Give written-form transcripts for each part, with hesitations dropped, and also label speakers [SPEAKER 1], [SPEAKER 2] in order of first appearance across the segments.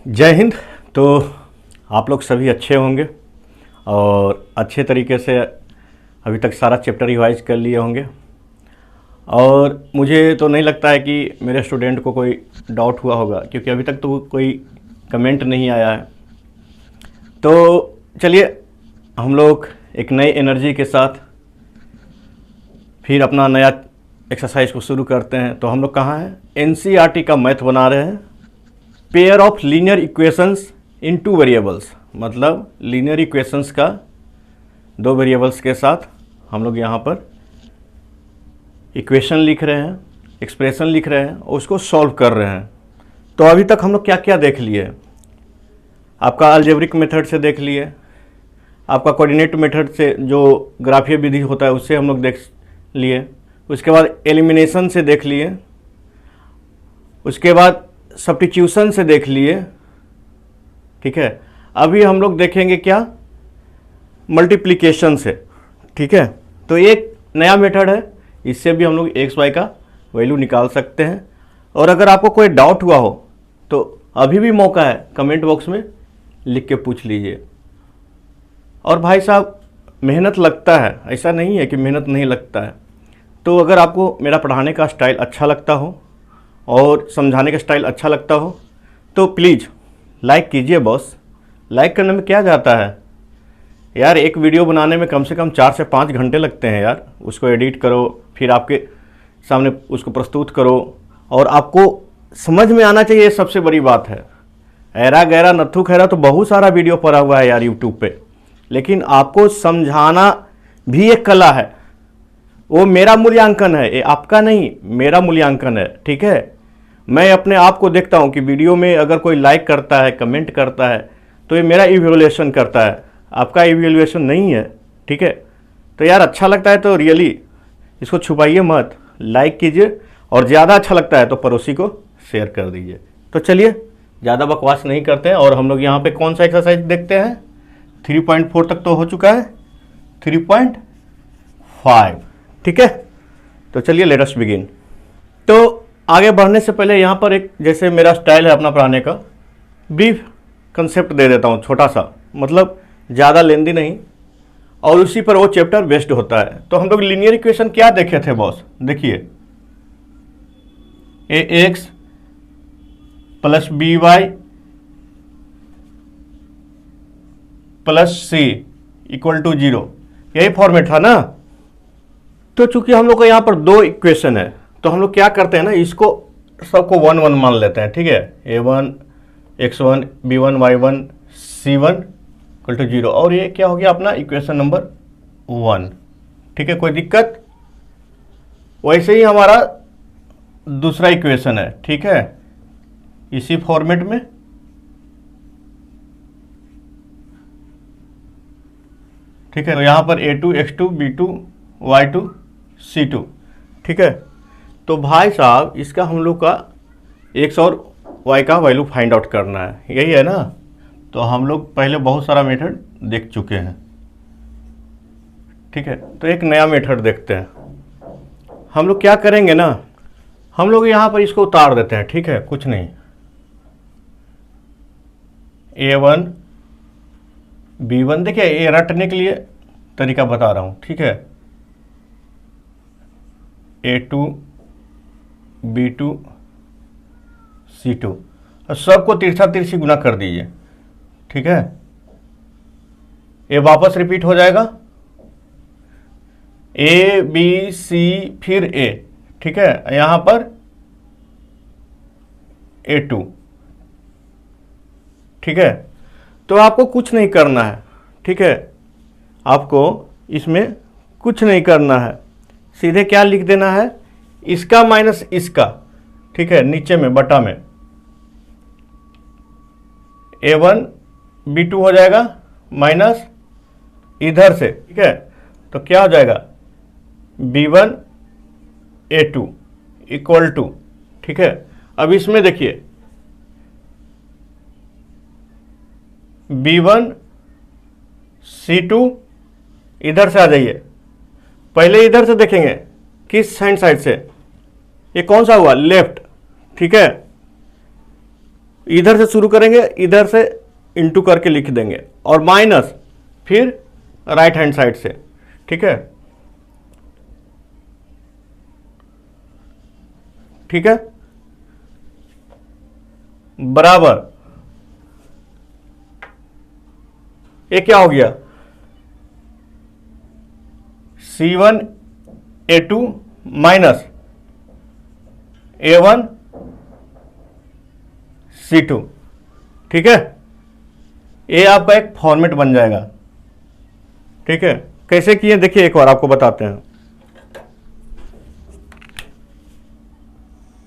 [SPEAKER 1] जय हिंद। तो आप लोग सभी अच्छे होंगे और अच्छे तरीके से अभी तक सारा चैप्टर रिवाइज कर लिए होंगे। और मुझे तो नहीं लगता है कि मेरे स्टूडेंट को कोई डाउट हुआ होगा, क्योंकि अभी तक तो कोई कमेंट नहीं आया है। तो चलिए हम लोग एक नई एनर्जी के साथ फिर अपना नया एक्सरसाइज को शुरू करते हैं। तो हम लोग कहाँ हैं? एनसीईआरटी का मैथ बना रहे हैं। Pair of linear equations in two variables, मतलब लीनियर इक्वेशंस का दो वेरिएबल्स के साथ हम लोग यहाँ पर इक्वेशन लिख रहे हैं, एक्सप्रेशन लिख रहे हैं और उसको सॉल्व कर रहे हैं। तो अभी तक हम लोग क्या क्या देख लिए? आपका अलजेब्रिक मेथड से देख लिए, आपका कोऑर्डिनेट मेथड से जो ग्राफीय विधि होता है उससे हम लोग देख लिए, उसके बाद एलिमिनेशन से देख लिए, उसके बाद सब्स्टिट्यूशन से देख लिए। ठीक है, अभी हम लोग देखेंगे क्या? मल्टीप्लिकेशन से। ठीक है, तो एक नया मेथड है, इससे भी हम लोग एक्स वाई का वैल्यू निकाल सकते हैं। और अगर आपको कोई डाउट हुआ हो तो अभी भी मौका है, कमेंट बॉक्स में लिख के पूछ लीजिए। और भाई साहब, मेहनत लगता है, ऐसा नहीं है कि मेहनत नहीं लगता है। तो अगर आपको मेरा पढ़ाने का स्टाइल अच्छा लगता हो और समझाने का स्टाइल अच्छा लगता हो तो प्लीज़ लाइक कीजिए बॉस। लाइक करने में क्या जाता है यार? एक वीडियो बनाने में कम से कम 4 से 5 घंटे लगते हैं यार। उसको एडिट करो, फिर आपके सामने उसको प्रस्तुत करो और आपको समझ में आना चाहिए, सबसे बड़ी बात है। ऐरा गैरा नत्थु खैरा तो बहुत सारा वीडियो पड़ा हुआ है यार यूट्यूब पे, लेकिन आपको समझाना भी एक कला है। वो मेरा मूल्यांकन है, ये आपका नहीं, मेरा मूल्यांकन है। ठीक है, मैं अपने आप को देखता हूँ कि वीडियो में अगर कोई लाइक करता है, कमेंट करता है, तो ये मेरा इवैल्यूएशन करता है, आपका इवैल्यूएशन नहीं है। ठीक है, तो यार अच्छा लगता है तो रियली इसको छुपाइए मत, लाइक कीजिए और ज़्यादा अच्छा लगता है तो पड़ोसी को शेयर कर दीजिए। तो चलिए ज़्यादा बकवास नहीं करते हैं और हम लोग यहाँ पे कौन सा एक्सरसाइज देखते हैं? 3.4 तक तो हो चुका है, 3.5। ठीक है, तो चलिए लेट अस बिगिन। तो आगे बढ़ने से पहले यहाँ पर एक, जैसे मेरा स्टाइल है अपना पढ़ाने का, ब्रीफ कंसेप्ट दे देता हूँ, छोटा सा, मतलब ज़्यादा लेंदी नहीं, और उसी पर वो चैप्टर बेस्ड होता है। तो हम लोग लीनियर इक्वेशन क्या देखे थे बॉस? देखिए, ax plus B Y plus C equal to 0, यही फॉर्मेट था ना। तो चूंकि हम लोग को यहाँ पर दो इक्वेशन है तो हम लोग क्या करते हैं ना, इसको सबको 1 1 मान लेते हैं। ठीक है, a1 x1 b1 y1 c1 equal to 0, और ये क्या हो गया अपना इक्वेशन नंबर 1। ठीक है, कोई दिक्कत? वैसे ही हमारा दूसरा इक्वेशन है। ठीक है, इसी फॉर्मेट में। ठीक है, तो यहाँ पर a2 x2 b2 y2 c2। ठीक है, तो भाई साहब इसका हम लोग का x और y का वैल्यू फाइंड आउट करना है, यही है ना। तो हम लोग पहले बहुत सारा मेथड देख चुके हैं। ठीक है, तो एक नया मेथड देखते हैं। हम लोग क्या करेंगे ना, हम लोग यहाँ पर इसको उतार देते हैं। ठीक है, कुछ नहीं, a1 b1, देखिए ये रटने के लिए तरीका बता रहा हूँ। ठीक है, a2 b2 c2, और सबको तिरछा तिरछी गुना कर दीजिए। ठीक है, ये वापस रिपीट हो जाएगा, a b c फिर a। ठीक है, यहां पर a2। ठीक है, तो आपको कुछ नहीं करना है। ठीक है, आपको इसमें कुछ नहीं करना है, सीधे क्या लिख देना है, इसका माइनस इसका। ठीक है, नीचे में बटा में a1 b2 हो जाएगा माइनस इधर से। ठीक है, तो क्या हो जाएगा b1 a2 इक्वल टू। ठीक है, अब इसमें देखिए b1 c2, इधर से आ जाइए, पहले इधर से देखेंगे किस हैंड साइड से, ये कौन सा हुआ? लेफ्ट। ठीक है, इधर से शुरू करेंगे, इधर से इंटू करके लिख देंगे और माइनस फिर राइट हैंड साइड से, ठीक है। ठीक है, बराबर ये क्या हो गया, C1A2 माइनस A1 C2, ठीक है। ये आपका एक फॉर्मेट बन जाएगा, ठीक है। कैसे किए देखिए, एक बार आपको बताते हैं।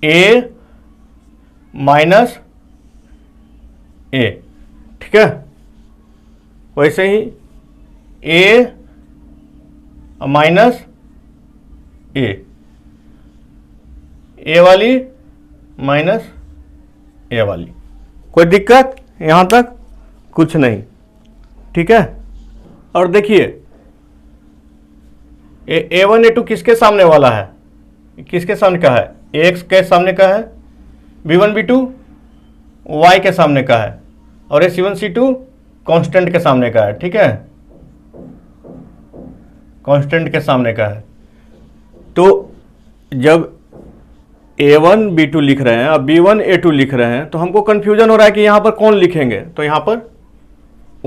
[SPEAKER 1] A माइनस A, ठीक है। वैसे ही A माइनस A वाली माइनस A वाली, कोई दिक्कत यहां तक कुछ नहीं, ठीक है। और देखिए A1 A2 किसके सामने वाला है, किसके सामने का है, X के सामने का है, B1 B2 Y के सामने का है, और ये C1 C2 कांस्टेंट के सामने का है, ठीक है, कांस्टेंट के सामने का है। तो जब A1 B2 लिख रहे हैं, अब B1 A2 लिख रहे हैं, तो हमको कंफ्यूजन हो रहा है कि यहां पर कौन लिखेंगे, तो यहां पर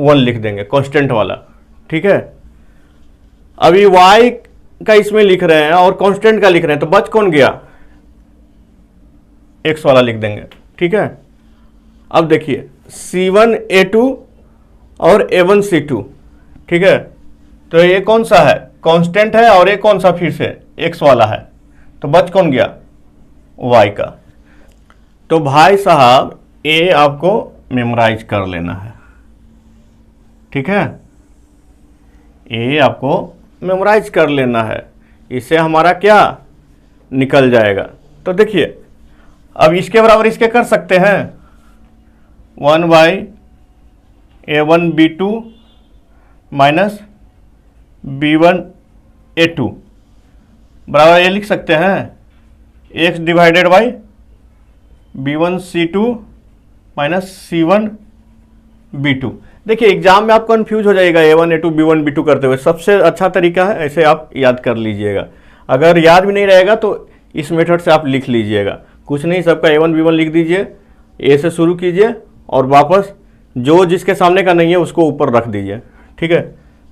[SPEAKER 1] 1 लिख देंगे, कांस्टेंट वाला, ठीक है। अभी Y का इसमें लिख रहे हैं और कांस्टेंट का लिख रहे हैं, तो बच कौन गया, X वाला लिख देंगे, ठीक है। अब देखिए C1 A2 और A1 C2, ठीक है। तो ये कौन सा है, कांस्टेंट है, और ये कौन सा फिर से X वाला है, तो बच कौन गया, Y का। तो भाई साहब ये आपको मेमोराइज कर लेना है, ठीक है, ये आपको मेमोराइज कर लेना है, इससे हमारा क्या निकल जाएगा। तो देखिए अब इसके बराबर इसके कर सकते हैं, 1/A1 B2 minus B1 A2 बराबर ये लिख सकते हैं, X divided by B1 C2 minus C1 B2। देखिए एग्जाम में आप कंफ्यूज हो जाएगा A1 A2 B1 B2 करते हुए, सबसे अच्छा तरीका है ऐसे आप याद कर लीजिएगा। अगर याद भी नहीं रहेगा तो इस मेथड से आप लिख लीजिएगा, कुछ नहीं, सबका A1 B1 लिख दीजिए, A से शुरू कीजिए और वापस जो जिसके सामने का नहीं है उसको ऊपर रख दीजिए, ठीक है।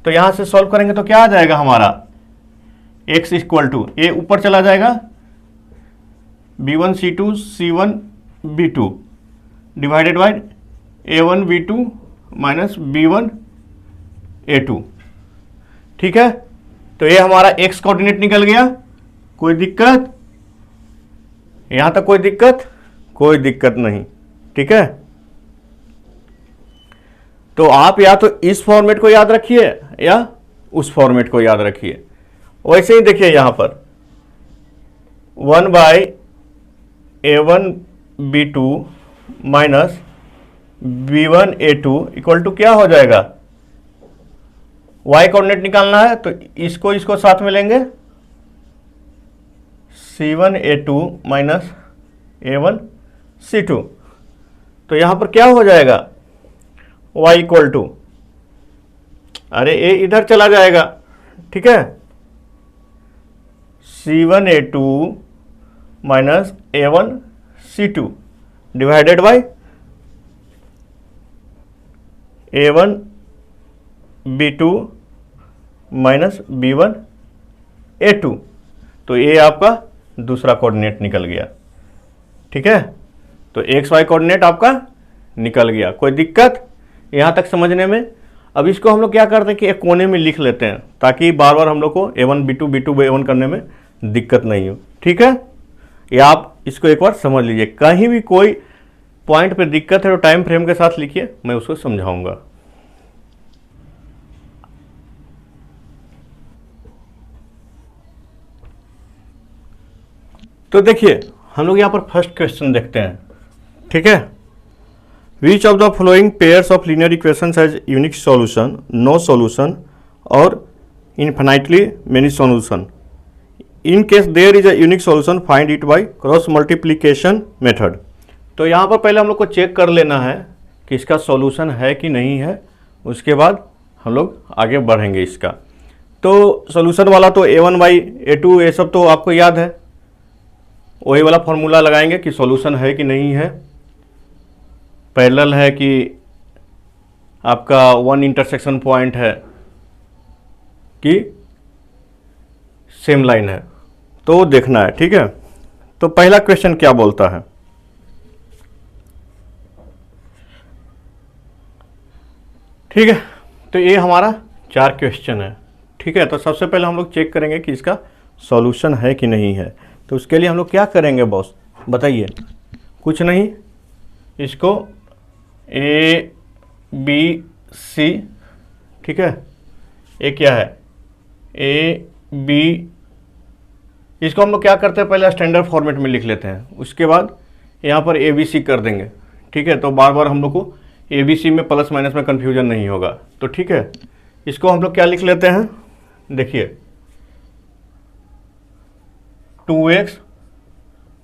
[SPEAKER 1] तो यहाँ से सॉल्व करेंगे तो क्या आ जाएगा हमारा, x इक्वल टू A ऊपर चला जाएगा, B1 C2 C1 B2 divided by A1 B2 minus B1 A2, ठीक है। तो ये हमारा x कोऑर्डिनेट निकल गया, कोई दिक्कत यहां तक, कोई दिक्कत नहीं, ठीक है। तो आप या तो इस फॉर्मेट को याद रखिए या उस फॉर्मेट को याद रखिए। वैसे ही देखिए यहां पर 1/A1 B2 minus B1 A2 equal to क्या हो जाएगा, y कोऑर्डिनेट निकालना है तो इसको साथ में लेंगे, C1 A2 minus A1 C2। तो यहां पर क्या हो जाएगा, y इक्वल टू, अरे a इधर चला जाएगा, ठीक है, C1 A2 minus A1 C2 divided by A1 B2 minus B1 A2। तो ये आपका दूसरा कोऑर्डिनेट निकल गया, ठीक है। तो एक्स वाई कोऑर्डिनेट आपका निकल गया, कोई दिक्कत यहाँ तक समझने में। अब इसको हम लोग क्या करते हैं कि एक कोने में लिख लेते हैं ताकि बार बार हम लोग को A1 B2 B2 A1 करने में दिक्कत नहीं हो, ठीक है। या आप इसको एक बार समझ लीजिए, कहीं भी कोई पॉइंट पे दिक्कत है तो टाइम फ्रेम के साथ लिखिए, मैं उसको समझाऊंगा। तो देखिए हम लोग यहाँ पर फर्स्ट क्वेश्चन देखते हैं, ठीक है। Which of the following pairs of linear equations has unique solution, no solution और infinitely many solution. In case there is a unique solution find it by cross multiplication method. तो यहाँ पर पहले हम लोग को चेक कर लेना है कि इसका सॉल्यूशन है कि नहीं है, उसके बाद हम लोग आगे बढ़ेंगे इसका। तो सॉल्यूशन वाला तो A1/A2 ये सब तो आपको याद है, वही वाला फॉर्मूला लगाएंगे कि सॉल्यूशन है कि नहीं है, पैरेलल है कि आपका वन इंटरसेक्शन पॉइंट है कि सेम लाइन है, तो देखना है। ठीक है, तो पहला क्वेश्चन क्या बोलता है, ठीक है, तो ये हमारा 4 क्वेश्चन है। ठीक है, तो सबसे पहले हम लोग चेक करेंगे कि इसका सॉल्यूशन है कि नहीं है। तो उसके लिए हम लोग क्या करेंगे बॉस, बताइए। कुछ नहीं, इसको A B C, ठीक है, ये क्या है A B, इसको हम लोग क्या करते हैं, पहले स्टैंडर्ड फॉर्मेट में लिख लेते हैं, उसके बाद यहाँ पर ABC कर देंगे। ठीक है, तो बार बार हम लोग को ABC में प्लस माइनस में कन्फ्यूजन नहीं होगा। तो ठीक है, इसको हम लोग क्या लिख लेते हैं, देखिए 2x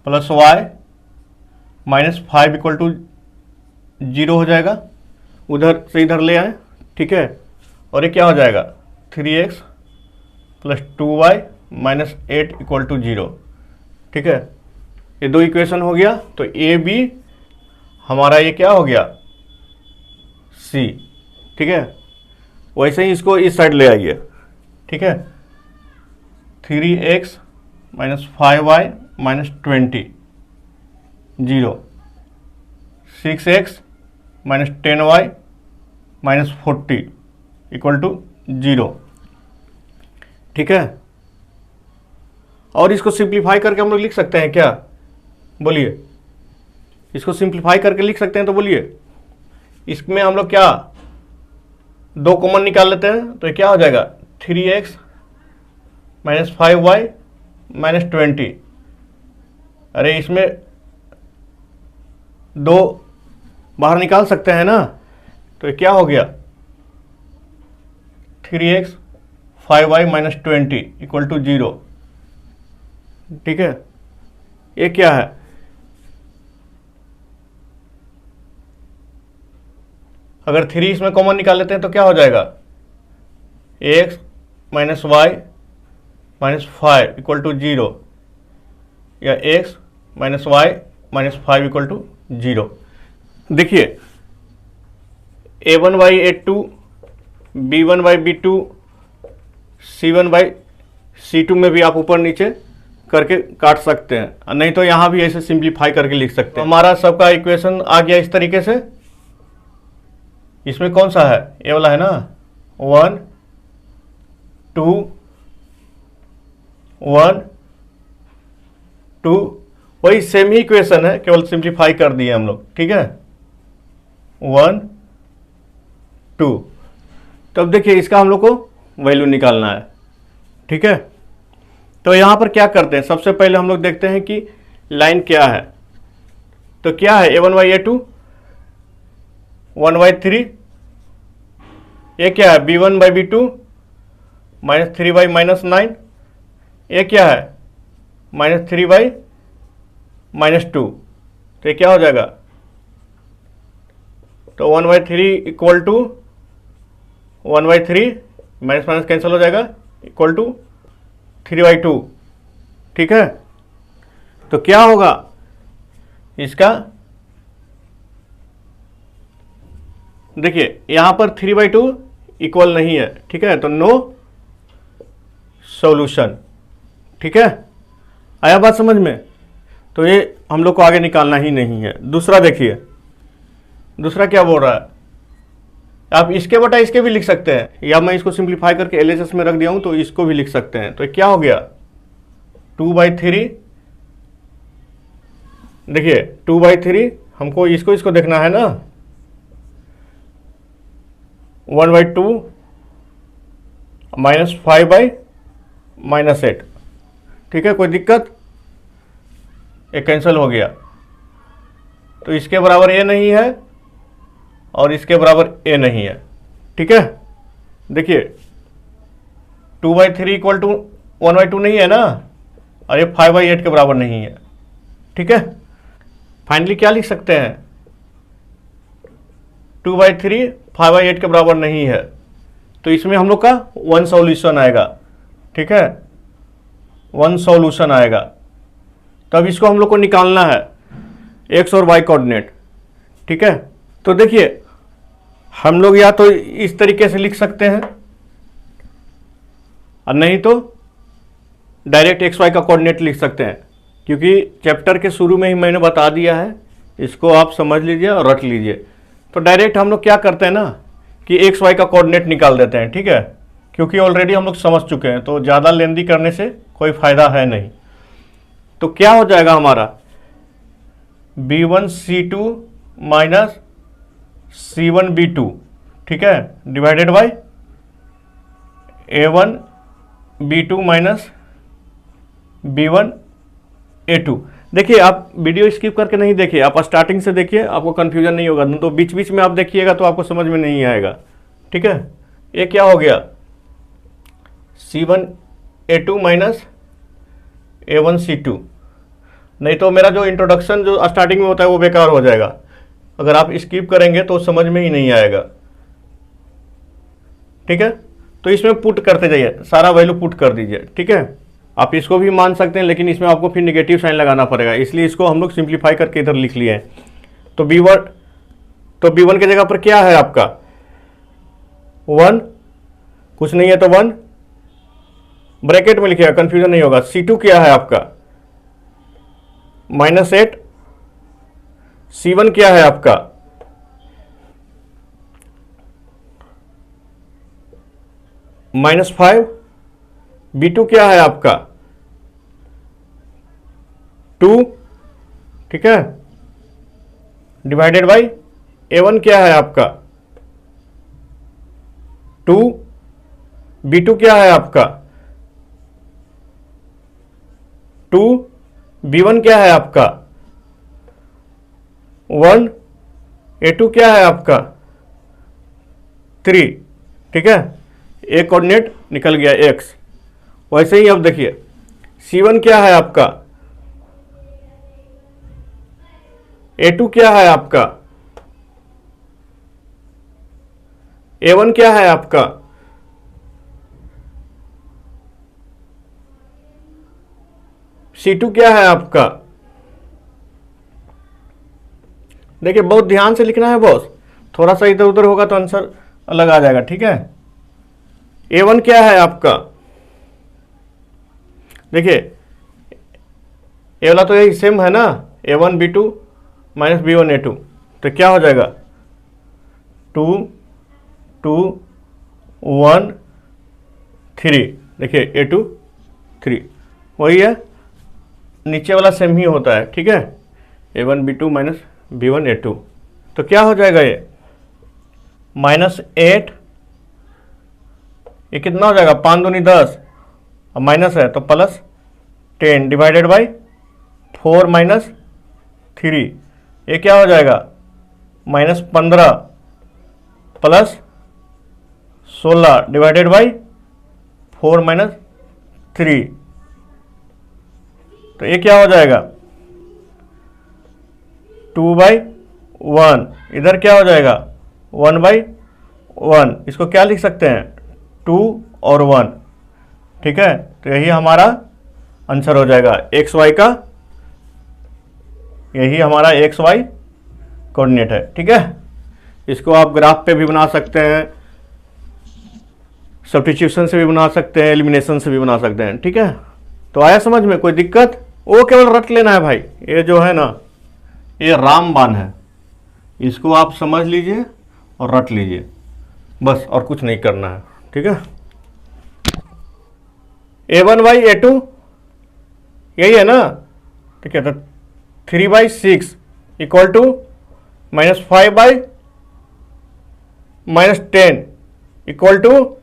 [SPEAKER 1] + y - 5 = 0 हो जाएगा, उधर से इधर ले आए। ठीक है, और ये क्या हो जाएगा 3x + 2y - 8 = 0। ठीक है, ये 2 इक्वेशन हो गया। तो ए बी हमारा ये क्या हो गया C। ठीक है, वैसे ही इसको इस साइड ले आइए। ठीक है, 3x - 5y - 20 0, 6x - 10y - 40 = 0। ठीक है, और इसको सिंप्लीफाई करके हम लोग लिख सकते हैं क्या, बोलिए। इसको सिंप्लीफाई करके लिख सकते हैं, तो बोलिए। इसमें हम लोग क्या 2 कॉमन निकाल लेते हैं, तो ये क्या हो जाएगा 3x - 5y - 20। अरे इसमें 2 बाहर निकाल सकते हैं ना, तो ये क्या हो गया 3x 5y - 20 = 0। ठीक है, ये क्या है, अगर 3 इसमें कॉमन निकाल लेते हैं तो क्या हो जाएगा x - y - 5 = 0, या x - y - 5 = 0। देखिए A1/A2, B1/B2, C1/C2 में भी आप ऊपर नीचे करके काट सकते हैं, नहीं तो यहाँ भी ऐसे सिंप्लीफाई करके लिख सकते हैं। हमारा सबका इक्वेशन आ गया इस तरीके से। इसमें कौन सा है, ये वाला है ना, 1 2 1 2, वही सेम ही इक्वेशन है, केवल सिंप्लीफाई कर दिए हम लोग। ठीक है, 1 2। तब देखिए इसका हम लोग को वैल्यू निकालना है। ठीक है, तो यहाँ पर क्या करते हैं, सबसे पहले हम लोग देखते हैं कि लाइन क्या है। तो क्या है A1/A2 1/3, ये क्या है B1/B2 -3y -9, ये क्या है -3y -2। तो ये क्या हो जाएगा, तो 1/3 = 1/3, माइनस माइनस कैंसिल हो जाएगा, = 3/2। ठीक है, तो क्या होगा इसका, देखिए यहां पर 3/2 इक्वल नहीं है। ठीक है, तो नो सॉल्यूशन। ठीक है, आया बात समझ में। तो ये हम लोग को आगे निकालना ही नहीं है। दूसरा देखिए, दूसरा क्या बोल रहा है, आप इसके बटा इसके भी लिख सकते हैं, या मैं इसको सिंप्लीफाई करके LHS में रख दिया हूं, तो इसको भी लिख सकते हैं। तो क्या हो गया 2/3, देखिए 2/3, हमको इसको देखना है ना, 1/2 -5 -8। ठीक है, कोई दिक्कत, ये कैंसिल हो गया। तो इसके बराबर ए नहीं है और इसके बराबर ए नहीं है। ठीक है, देखिए 2/3 = 1/2 नहीं है ना, और ये 5/8 के बराबर नहीं है। ठीक है, फाइनली क्या लिख सकते हैं, 2/3 5/8 के बराबर नहीं है, तो इसमें हम लोग का 1 सॉल्यूशन आएगा। ठीक है, 1 सॉल्यूशन आएगा। तब इसको हम लोग को निकालना है एक्स और वाई कोऑर्डिनेट। ठीक है, तो देखिए हम लोग या तो इस तरीके से लिख सकते हैं और नहीं तो डायरेक्ट एक्स वाई का कोऑर्डिनेट लिख सकते हैं, क्योंकि चैप्टर के शुरू में ही मैंने बता दिया है, इसको आप समझ लीजिए और रट लीजिए। तो डायरेक्ट हम लोग क्या करते हैं ना कि एक्स वाई का कोऑर्डिनेट निकाल देते हैं। ठीक है, क्योंकि ऑलरेडी हम लोग समझ चुके हैं, तो ज़्यादा लेंदी करने से कोई फायदा है नहीं। तो क्या हो जाएगा हमारा b1c2 माइनस c1b2, ठीक है, divided by a1b2 minus b1a2। देखिए आप वीडियो स्किप करके नहीं देखिए, आप स्टार्टिंग से देखिए, आपको कंफ्यूजन नहीं होगा। तो बीच बीच में आप देखिएगा तो आपको समझ में नहीं आएगा। ठीक है, ये क्या हो गया, c1a2 माइनस a1c2। नहीं तो मेरा जो इंट्रोडक्शन जो स्टार्टिंग में होता है वो बेकार हो जाएगा, अगर आप स्किप करेंगे तो समझ में ही नहीं आएगा। ठीक है, तो इसमें पुट करते जाइए, सारा वैल्यू पुट कर दीजिए। ठीक है, आप इसको भी मान सकते हैं, लेकिन इसमें आपको फिर नेगेटिव साइन लगाना पड़ेगा, इसलिए इसको हम लोग सिंप्लीफाई करके इधर लिख लिए हैं। तो b1 की जगह पर क्या है आपका 1, कुछ नहीं है तो 1 ब्रैकेट में लिखिएगा, कंफ्यूजन नहीं होगा। c2 क्या है आपका -8, c1 क्या है आपका -5, b2 क्या है आपका 2, ठीक है, डिवाइडेड बाय a1 क्या है आपका 2, b2 क्या है आपका 2, b1 क्या है आपका 1, a2 क्या है आपका 3। ठीक है, एक कोऑर्डिनेट निकल गया x। वैसे ही अब देखिए c1 क्या है आपका, a2 क्या है आपका, a1 क्या है आपका, c2 क्या है आपका। देखिए बहुत ध्यान से लिखना है बॉस, थोड़ा सा इधर उधर होगा तो आंसर अलग आ जाएगा। ठीक है, a1 क्या है आपका, देखिए ये वाला तो यही सेम है ना, a1b2 माइनस b1a2, तो क्या हो जाएगा 2 2 1 3। देखिए a2 3 वही है, नीचे वाला सेम ही होता है। ठीक है, a1b2 माइनस b1a2, तो क्या हो जाएगा ये -8, ये कितना हो जाएगा 5 दूनी 10, अब माइनस है तो +10 डिवाइडेड बाय 4 माइनस 3, ये क्या हो जाएगा -15 +16 डिवाइडेड बाय 4 माइनस 3, तो ये क्या हो जाएगा 2/1। इधर क्या हो जाएगा 1/1। इसको क्या लिख सकते हैं 2 और 1। ठीक है, तो यही हमारा आंसर हो जाएगा एक्स वाई का, यही हमारा एक्स वाई कोऑर्डिनेट है। ठीक है, इसको आप ग्राफ पे भी बना सकते हैं, सब्स्टिट्यूशन से भी बना सकते हैं, एलिमिनेशन से भी बना सकते हैं। ठीक है, तो आया समझ में, कोई दिक्कत, वो केवल रट लेना है भाई। ये जो है ना ये रामबाण है, इसको आप समझ लीजिए और रट लीजिए बस, और कुछ नहीं करना है। ठीक है, a1/a2 यही है ना। ठीक है, तो 3/6 इक्वल टू -5/-10 इक्वल टू,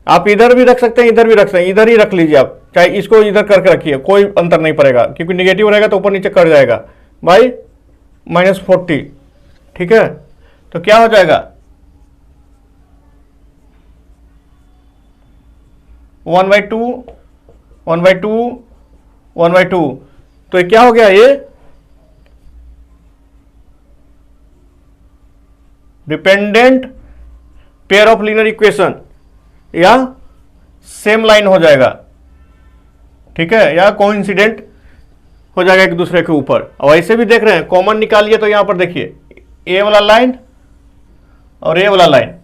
[SPEAKER 1] आप इधर भी रख सकते हैं, इधर भी रख सकते हैं, इधर ही रख लीजिए आप, चाहे इसको इधर करके रखिए, कोई अंतर नहीं पड़ेगा, क्योंकि निगेटिव रहेगा तो ऊपर नीचे कर जाएगा, बाई -40। ठीक है, तो क्या हो जाएगा 1/2 1/2 1/2, तो ये क्या हो गया, ये dependent pair of linear equation या सेम लाइन हो जाएगा, ठीक है, या कोइंसिडेंट हो जाएगा एक दूसरे के ऊपर। और ऐसे भी देख रहे हैं, कॉमन निकालिए तो यहां पर देखिए ए वाला लाइन और ए वाला लाइन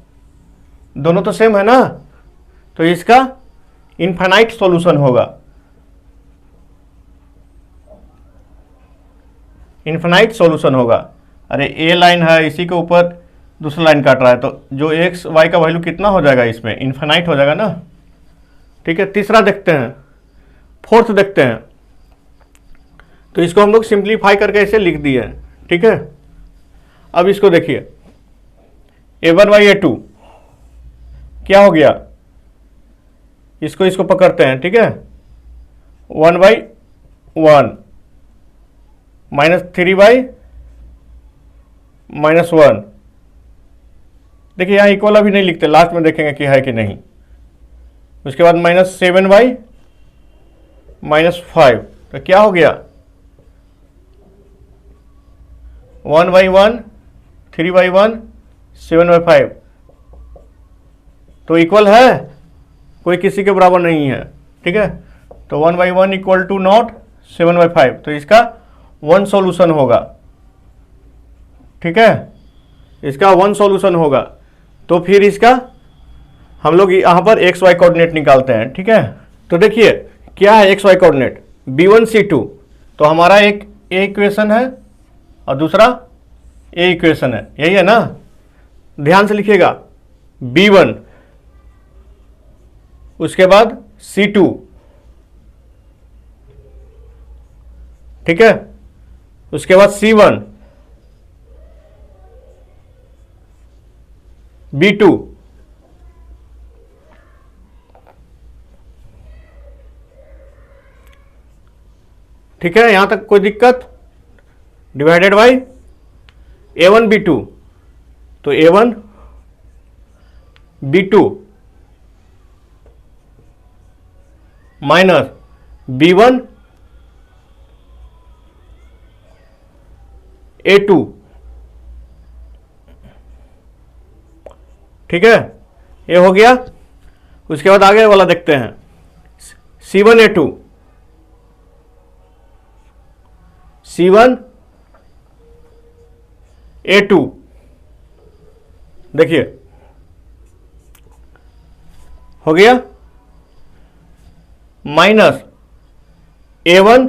[SPEAKER 1] दोनों तो सेम है ना, तो इसका इनफाइनाइट सॉल्यूशन होगा, इनफाइनाइट सॉल्यूशन होगा। अरे ए लाइन है, इसी के ऊपर दूसरा लाइन काट रहा है, तो जो एक्स वाई का वैल्यू कितना हो जाएगा, इसमें इनफाइनाइट हो जाएगा ना, ठीक है। तीसरा देखते हैं, फोर्थ देखते हैं, तो इसको हम लोग सिंप्लीफाई करके ऐसे लिख दिए, ठीक है। अब इसको देखिए a1/a2 क्या हो गया, इसको पकड़ते हैं, ठीक है, 1/1 -3/-1। देखिए यहाँ इक्वल अभी नहीं लिखते, लास्ट में देखेंगे कि है कि नहीं। उसके बाद -7/-5, तो क्या हो गया 1/1, 3/1, 7/5, तो इक्वल है, कोई किसी के बराबर नहीं है, ठीक है। तो 1/1 इक्वल टू नॉट 7/5, तो इसका 1 सॉल्यूशन होगा, ठीक है, इसका 1 सॉल्यूशन होगा। तो फिर इसका हम लोग यहां पर एक्स वाई कोऑर्डिनेट निकालते हैं, ठीक है। तो देखिए क्या है x Y coordinate, b1 c2, तो हमारा एक ए इक्वेशन है और दूसरा ए इक्वेशन है, यही है ना। ध्यान से लिखिएगा, b1 उसके बाद c2, ठीक है, उसके बाद c1, b2, ठीक है, यहां तक कोई दिक्कत, डिवाइडेड बाई a1 b2, तो a1 b2 minus b1 a2, ठीक है, ये हो गया। उसके बाद आगे वाला देखते हैं, c1 a2, c1 a2, देखिए हो गया, माइनस a1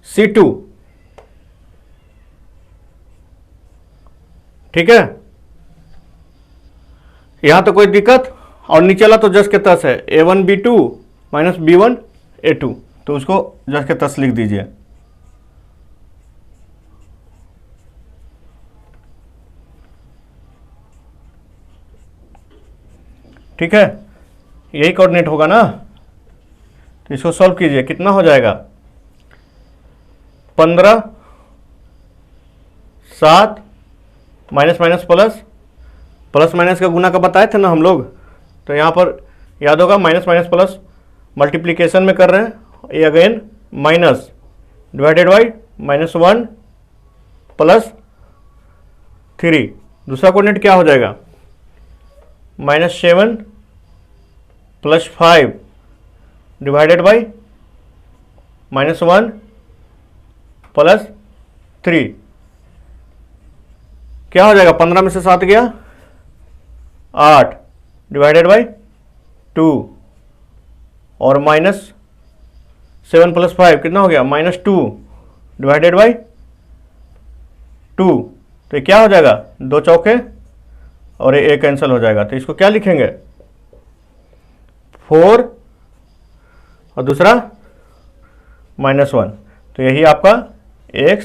[SPEAKER 1] c2, ठीक है, यहां तो कोई दिक्कत, और नीचे वाला तो जस के तस है, a1 b2 minus b1 a2, तो उसको जस के तस लिख दीजिए, ठीक है, यही कोऑर्डिनेट होगा ना। तो इसको सॉल्व कीजिए, कितना हो जाएगा 15, 7 minus minus plus, plus minus का गुना का बताए थे ना हम लोग, तो यहाँ पर याद होगा माइनस माइनस प्लस मल्टीप्लिकेशन में कर रहे हैं, ये again minus divided by -1 plus 3, दूसरा कोऑर्डिनेट क्या हो जाएगा -7 प्लस 5 डिवाइडेड बाई -1 प्लस 3, क्या हो जाएगा 15 में से 7 गया 8 डिवाइडेड बाई 2, और -7 प्लस 5 कितना हो गया -2 डिवाइडेड बाई 2, तो ये क्या हो जाएगा 2 चौके और ये कैंसिल हो जाएगा, तो इसको क्या लिखेंगे 4 और दूसरा -1, तो यही आपका x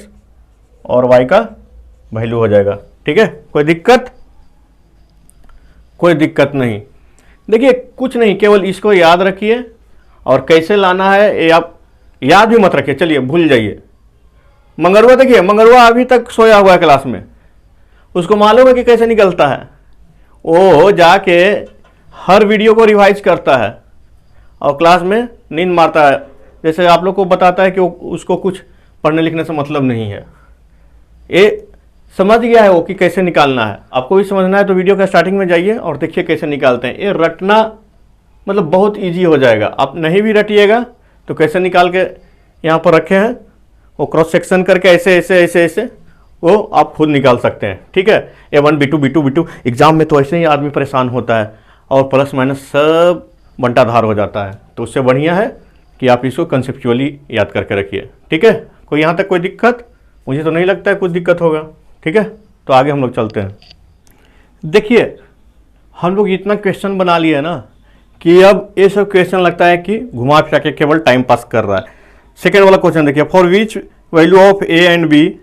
[SPEAKER 1] और y का वैल्यू हो जाएगा, ठीक है। कोई दिक्कत, कोई दिक्कत नहीं। देखिए कुछ नहीं, केवल इसको याद रखिए, और कैसे लाना है ये आप याद भी मत रखिए, चलिए भूल जाइए। मंगरुआ देखिए, मंगरुआ अभी तक सोया हुआ है क्लास में, उसको मालूम है कि कैसे निकलता है, वो जाके हर वीडियो को रिवाइज करता है और क्लास में नींद मारता है, जैसे आप लोग को बताता है कि उसको कुछ पढ़ने लिखने से मतलब नहीं है। ये समझ गया है वो कि कैसे निकालना है। आपको भी समझना है तो वीडियो का स्टार्टिंग में जाइए और देखिए कैसे निकालते हैं। ये रटना मतलब बहुत इजी हो जाएगा। आप नहीं भी रटिएगा तो कैसे निकाल के यहाँ पर रखे हैं वो क्रॉस सेक्शन करके ऐसे ऐसे ऐसे ऐसे वो आप खुद निकाल सकते हैं। ठीक है, A1 B2 B2 B2 exam में तो ऐसे ही आदमी परेशान होता है और प्लस माइनस सब बंटाधार हो जाता है। तो उससे बढ़िया है कि आप इसको कंसेप्चुअली याद करके रखिए। ठीक है, कोई यहाँ तक कोई दिक्कत? मुझे तो नहीं लगता है कुछ दिक्कत होगा। ठीक है, तो आगे हम लोग चलते हैं। देखिए हम लोग इतना क्वेश्चन बना लिए ना कि अब ये सब क्वेश्चन लगता है कि घुमा फिरा के केवल टाइम पास कर रहा है। सेकेंड वाला क्वेश्चन देखिए, for which value of A and be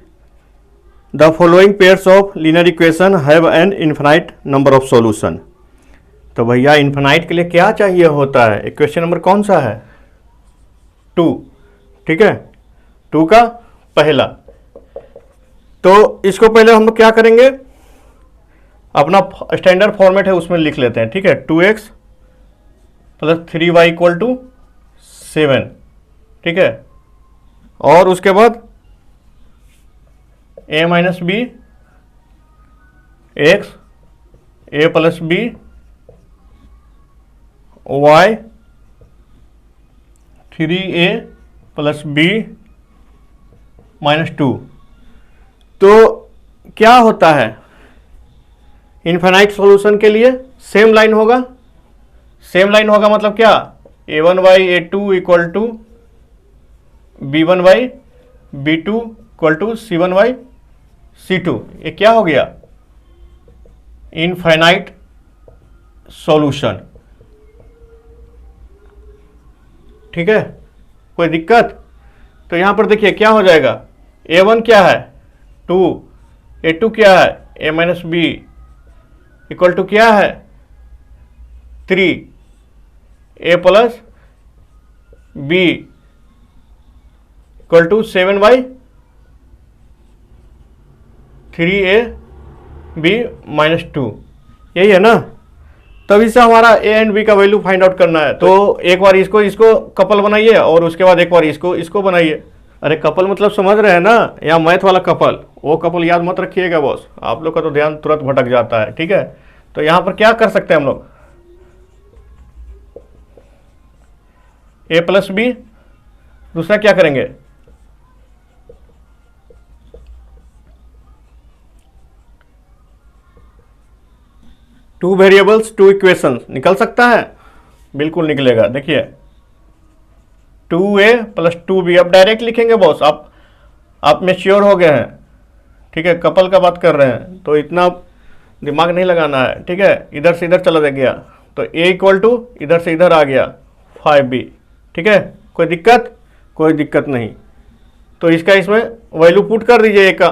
[SPEAKER 1] the following pairs of linear equation have an infinite number of solution. तो भैया इन्फिनाइट के लिए क्या चाहिए होता है? इक्वेशन नंबर कौन सा है? 2। ठीक है, 2 का पहला। तो इसको पहले हम लोग क्या करेंगे, अपना स्टैंडर्ड फॉर्मेट है उसमें लिख लेते हैं। ठीक है, 2x plus 3y equal to 7। ठीक है, और उसके बाद a minus B X a plus B Y 3a plus B minus 2। तो क्या होता है इनफाइनाइट सॉल्यूशन के लिए? सेम लाइन होगा। सेम लाइन होगा मतलब क्या? a1y a2 equal to b1y b2 equal to c1y c2। ये क्या हो गया? Infinite solution. ठीक है, कोई दिक्कत? तो यहां पर देखिए क्या हो जाएगा, a1 क्या है 2, a2 क्या है a minus B equal to क्या है 3, a plus B equal to 7y 3a b minus 2। यही है ना? तब इससे हमारा a एंड b का वैल्यू फाइंड आउट करना है। तो एक बार इसको कपल बनाइए और उसके बाद एक बार इसको बनाइए। अरे कपल मतलब समझ रहे हैं ना, या मैथ वाला कपल, वो कपल याद मत रखिएगा बॉस, आप लोग का तो ध्यान तुरंत भटक जाता है। ठीक है, तो यहां पर क्या कर सकते हैं हम लोग, a प्लस बी, दूसरा क्या करेंगे 2 वेरिएबल्स 2 इक्वेशन निकल सकता है? बिल्कुल निकलेगा। देखिए 2a प्लस 2b, अब डायरेक्ट लिखेंगे बॉस, आप मेच्योर हो गए हैं। ठीक है, कपल का बात कर रहे हैं तो इतना दिमाग नहीं लगाना है। ठीक है, इधर से इधर चला गया तो a इक्वल टू इधर से इधर आ गया 5b। ठीक है, कोई दिक्कत? कोई दिक्कत नहीं। तो इसका इसमें वैल्यू पुट कर दीजिए a का,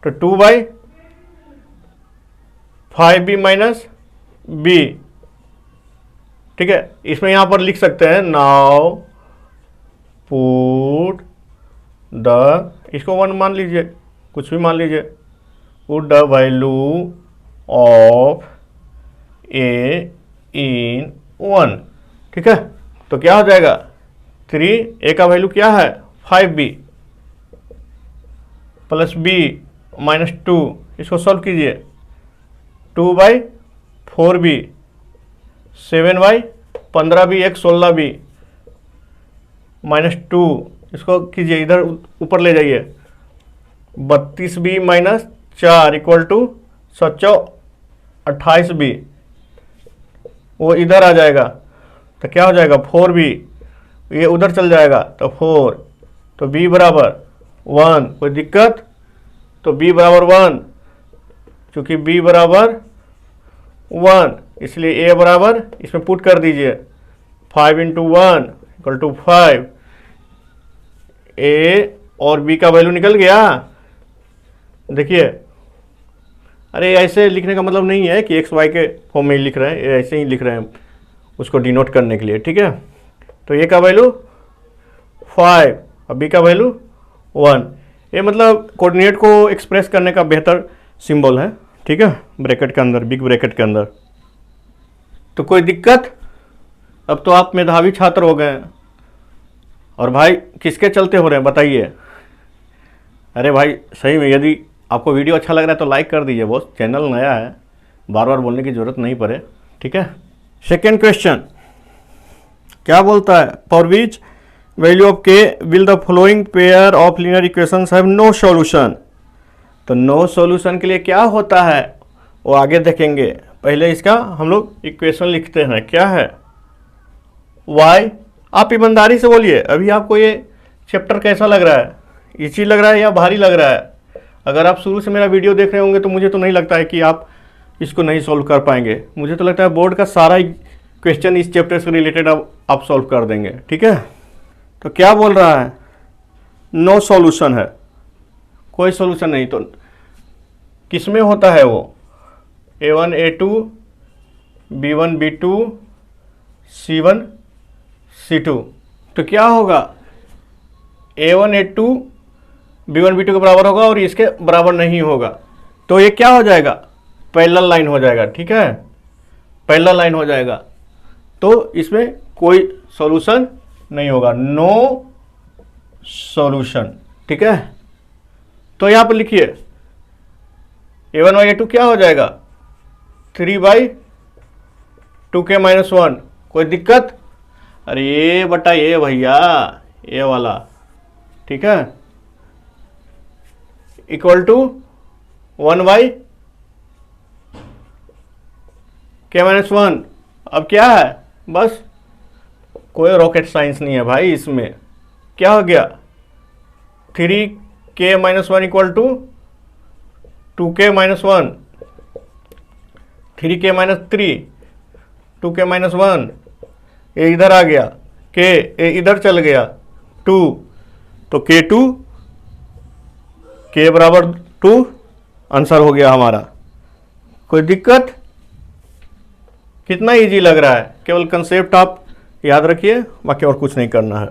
[SPEAKER 1] तो 2/5b माइनस b। ठीक है, इसमें यहां पर लिख सकते हैं नाउ पुट द, इसको 1 मान लीजिए, कुछ भी मान लीजिए, put the value of a इन 1। ठीक है, तो क्या हो जाएगा 3, a का वैल्यू क्या है 5b प्लस b माइनस 2, इसको सॉल्व कीजिए, 2/4b 7y 15b 1 16b minus 2, इसको कीजिए इधर ऊपर ले जाइए, 32b minus 4 equal to 28b, वो इधर आ जाएगा तो क्या हो जाएगा 4b, ये उधर चल जाएगा तो 4, तो b बराबर 1। कोई दिक्कत? तो b बराबर 1, चूंकि b बराबर 1 इसलिए a बराबर इसमें पुट कर दीजिए 5 इंटू 1 इक्वल टू 5। a और b का वैल्यू निकल गया। देखिए, अरे ऐसे लिखने का मतलब नहीं है कि एक्स वाई के फॉर्म में ही लिख रहे हैं, ऐसे ही लिख रहे हैं उसको डिनोट करने के लिए। ठीक है, तो a का वैल्यू 5 और b का वैल्यू 1। ये मतलब कोऑर्डिनेट को एक्सप्रेस करने का बेहतर सिंबल है। ठीक है, ब्रैकेट के अंदर, बिग ब्रैकेट के अंदर। तो कोई दिक्कत? अब तो आप मेधावी छात्र हो गए हैं। और भाई किसके चलते हो रहे हैं बताइए? अरे भाई सही में यदि आपको वीडियो अच्छा लग रहा है तो लाइक कर दीजिए बॉस, चैनल नया है, बार बार बोलने की ज़रूरत नहीं पड़े, ठीक है। सेकेंड क्वेश्चन क्या बोलता है, for which value of K will the following pair of linear equations have no solution. तो नो सॉल्यूशन के लिए क्या होता है वो आगे देखेंगे, पहले इसका हम लोग इक्वेशन लिखते हैं। क्या है, वाई। आप ईमानदारी से बोलिए अभी आपको ये चैप्टर कैसा लग रहा है, इजी लग रहा है या भारी लग रहा है? अगर आप शुरू से मेरा वीडियो देख रहे होंगे तो मुझे तो नहीं लगता है कि आप इसको नहीं सॉल्व कर पाएंगे। मुझे तो लगता है बोर्ड का सारा क्वेश्चन इस चैप्टर से रिलेटेड आप सॉल्व कर देंगे, ठीक है। तो क्या बोल रहा है, नो सॉल्यूशन है, कोई सॉल्यूशन नहीं। तो किस में होता है वो, A1 A2 B1 B2 C1 C2। तो क्या होगा, A1 A2 B1 B2 के बराबर होगा और इसके बराबर नहीं होगा। तो ये क्या हो जाएगा, पैरेलल लाइन हो जाएगा, ठीक है, पैरेलल लाइन हो जाएगा। तो इसमें कोई सॉल्यूशन नहीं होगा, नो सॉल्यूशन, ठीक है। तो यहाँ पर लिखिए A1/A2 क्या हो जाएगा, 3/2k-1। कोई दिक्कत, अरे ये बटा ये भैया, ये वाला, ठीक है, इक्वल टू 1/k-1। अब क्या है, बस कोई रॉकेट साइंस नहीं है भाई इसमें। क्या हो गया, 3k-1 equal to 2k-1, 3k-3, 2k-1, ये इधर आ गया, k इधर चल गया 2, तो k2 k बराबर 2 आंसर हो गया हमारा। कोई दिक्कत, कितना इजी लग रहा है, केवल कंसेप्ट आप याद रखिए, बाकी और कुछ नहीं करना है।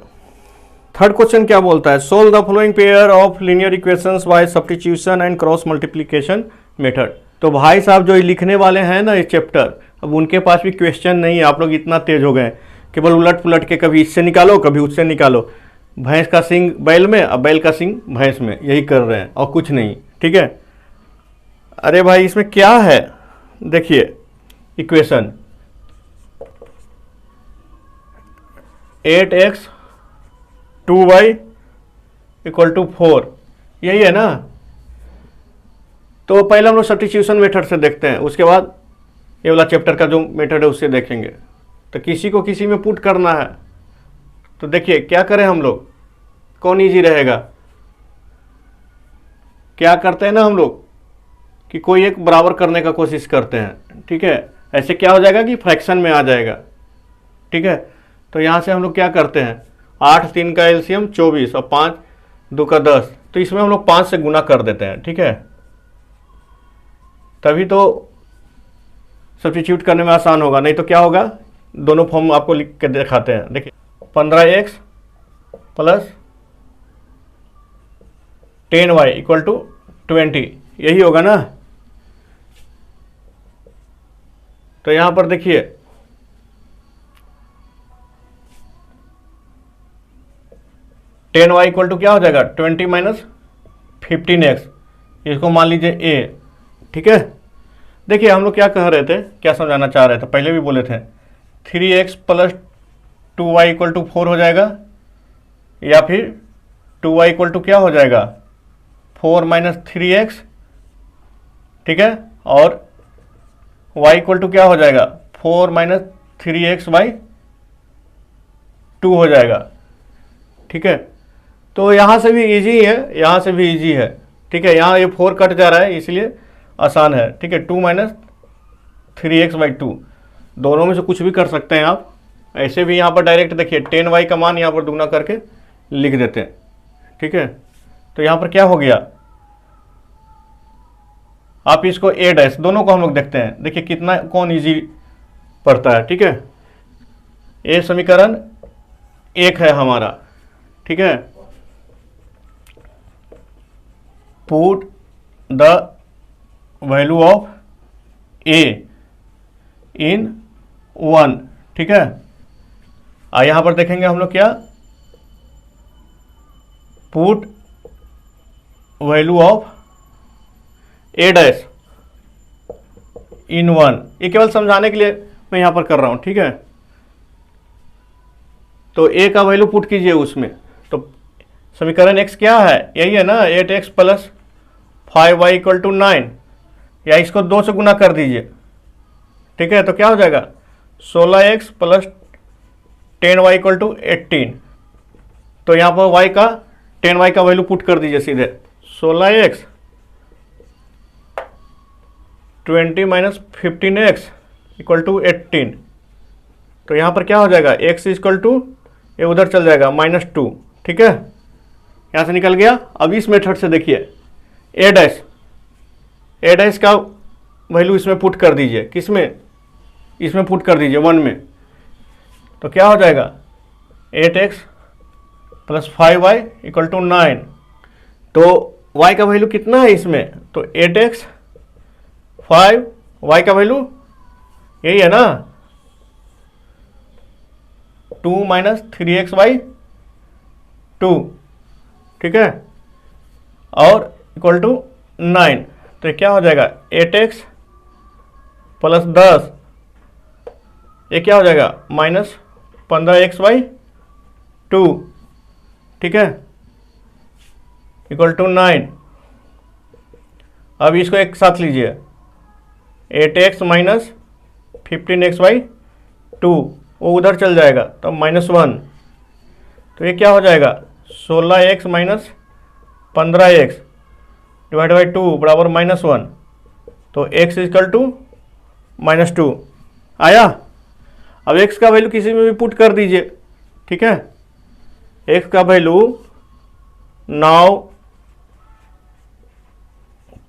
[SPEAKER 1] थर्ड क्वेश्चन क्या बोलता है, solve the following pair of linear equations bye substitution and cross multiplication method. तो भाई साहब जो लिखने वाले हैं ना ये चैप्टर, अब उनके पास भी क्वेश्चन नहीं है। आप लोग इतना तेज हो गए, केवल उलट पुलट के कभी इससे निकालो कभी उससे निकालो, भैंस का सिंग बैल में और बैल का सिंग भैंस में, यही कर रहे हैं और कुछ नहीं, ठीक है। अरे भाई इसमें क्या है, देखिए equation 8x 2y equal to 4, यही है ना। तो पहले हम लोग सब्स्टिट्यूशन मेथड से देखते हैं, उसके बाद ये वाला चैप्टर का जो मेथड है उससे देखेंगे। तो किसी को किसी में पुट करना है, तो देखिए क्या करें हम लोग, कौन इजी रहेगा। क्या करते हैं ना हम लोग कि कोई एक बराबर करने का कोशिश करते हैं, ठीक है। ऐसे क्या हो जाएगा कि फ्रैक्शन में आ जाएगा, ठीक है। तो यहाँ से हम लोग क्या करते हैं, 8 3 का एलसीएम 24 और 5 2 का 10, तो इसमें हम लोग 5 से गुना कर देते हैं, ठीक है। तभी तो सब्स्टिट्यूट करने में आसान होगा, नहीं तो क्या होगा, दोनों फॉर्म आपको लिख के दिखाते हैं। देखिए 15x plus 10y equal to 20, यही होगा ना। तो यहां पर देखिए 10y इक्वल टू क्या हो जाएगा, 20 माइनस 15x, इसको मान लीजिए a, ठीक है। देखिए हम लोग क्या कह रहे थे, क्या समझाना चाह रहे थे, पहले भी बोले थे 3x plus 2y equal to 4 हो जाएगा, या फिर 2y इक्वल टू क्या हो जाएगा 4 माइनस 3x, ठीक है, और y इक्वल टू क्या हो जाएगा 4 माइनस 3x बाई 2 हो जाएगा, ठीक है। तो यहाँ से भी इजी है, यहाँ से भी इजी है, ठीक है। यहाँ ये 4 कट जा रहा है इसलिए आसान है, ठीक है। 2 माइनस 3x बाई 2, दोनों में से कुछ भी कर सकते हैं आप। ऐसे भी यहाँ पर डायरेक्ट देखिए 10y का मान यहाँ पर दुगना करके लिख देते हैं, ठीक है। तो यहाँ पर क्या हो गया, आप इसको a डैश, दोनों को हम लोग देखते हैं, देखिए कितना कौन इजी पड़ता है, ठीक है। ये समीकरण 1 है हमारा, ठीक है। Put the value of a इन 1, ठीक है। यहाँ पर देखेंगे हम लोग क्या, put value of A dash in 1, ये केवल समझाने के लिए मैं यहाँ पर कर रहा हूँ, ठीक है। तो ए का वैल्यू पुट कीजिए उसमें, तो समीकरण x क्या है, यही है ना, 8x plus 5y equal to 9, या इसको 2 से गुना कर दीजिए, ठीक है। तो क्या हो जाएगा 16x plus 10y equal to 18। तो यहाँ पर y का 10y का वैल्यू पुट कर दीजिए सीधे, 16x 20 minus 15x equal to 18। तो यहाँ पर क्या हो जाएगा x इक्वल टू, ये उधर चल जाएगा -2, ठीक है, यहाँ से निकल गया। अब इस मेथड से देखिए ए डैश का वैल्यू इसमें पुट कर दीजिए, किसमें, इसमें पुट कर दीजिए 1 में। तो क्या हो जाएगा 8x plus 5y equal to 9। तो y का वैल्यू कितना है इसमें, तो 8x 5, y का वैल्यू यही है ना 2 माइनस 3x/2, ठीक है, और इक्वल टू 9। तो क्या हो जाएगा 8x प्लस 10, ये क्या हो जाएगा माइनस 15x/2, ठीक है, इक्वल टू 9। अब इसको एक साथ लीजिए, 8x माइनस 15x/2, वो उधर चल जाएगा तो -1। तो ये क्या हो जाएगा 16x minus 15x divide by 2 बराबर -1। तो x इक्वल टू -2 आया। अब x का वैल्यू किसी में भी पुट कर दीजिए, ठीक है। x का वैल्यू नाउ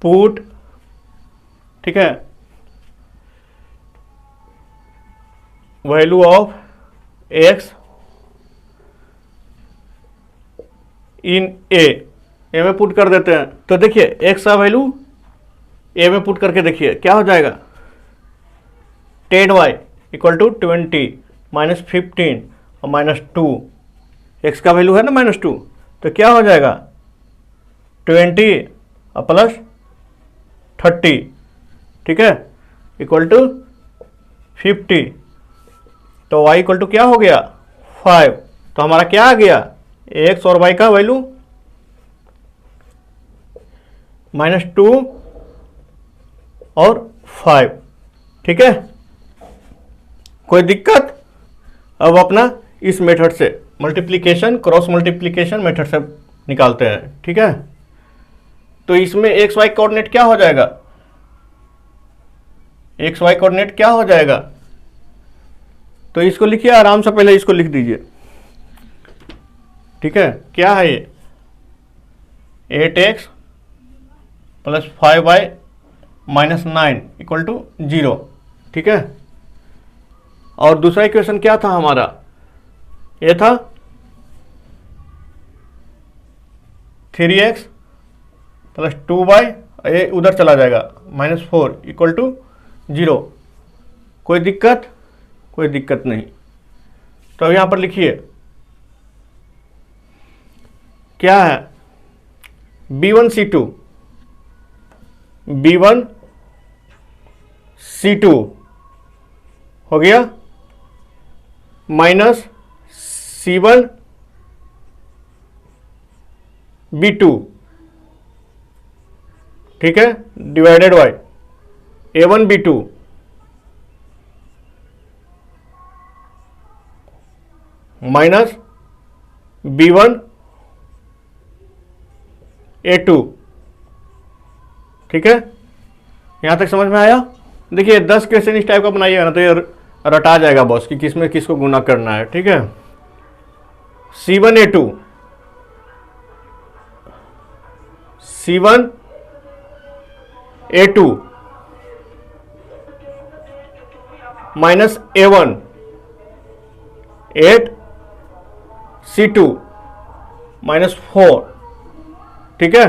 [SPEAKER 1] पुट, ठीक है, वैल्यू ऑफ x इन ए में पुट कर देते हैं। तो देखिए x का वैल्यू ए में पुट करके देखिए क्या हो जाएगा 10y इक्वल टू 20 माइनस 15 और -2, x का वैल्यू है ना -2, तो क्या हो जाएगा 20 और प्लस 30, ठीक है, इक्वल टू 50। तो y इक्वल टू क्या हो गया 5। तो हमारा क्या आ गया x और y का वैल्यू -2 और 5, ठीक है। कोई दिक्कत। अब अपना इस मेथड से मल्टीप्लिकेशन, क्रॉस मल्टीप्लिकेशन मेथड से निकालते हैं, ठीक है। तो इसमें एक्स वाई कोऑर्डिनेट क्या हो जाएगा, एक्स वाई कोऑर्डिनेट क्या हो जाएगा, तो इसको लिखिए आराम से, पहले इसको लिख दीजिए, ठीक है। क्या है ये 8x plus 5y minus 9 equal to 0, ठीक है। और दूसरा इक्वेशन क्या था हमारा, ये था 3x प्लस 2y, ये उधर चला जाएगा -4 इक्वल टू 0। कोई दिक्कत, कोई दिक्कत नहीं। तो अब यहां पर लिखिए क्या है B1C2 B1C2 हो गया माइनस C1B2, ठीक है, divided by A1B2 minus B1A2, ठीक है। यहां तक समझ में आया। देखिए 10 क्वेश्चन इस टाइप का बनाइएगा ना तो ये रटा जाएगा बॉस कि किसमें किसको गुना करना है, ठीक है। C1A2 माइनस A1 8C2 -4, ठीक है।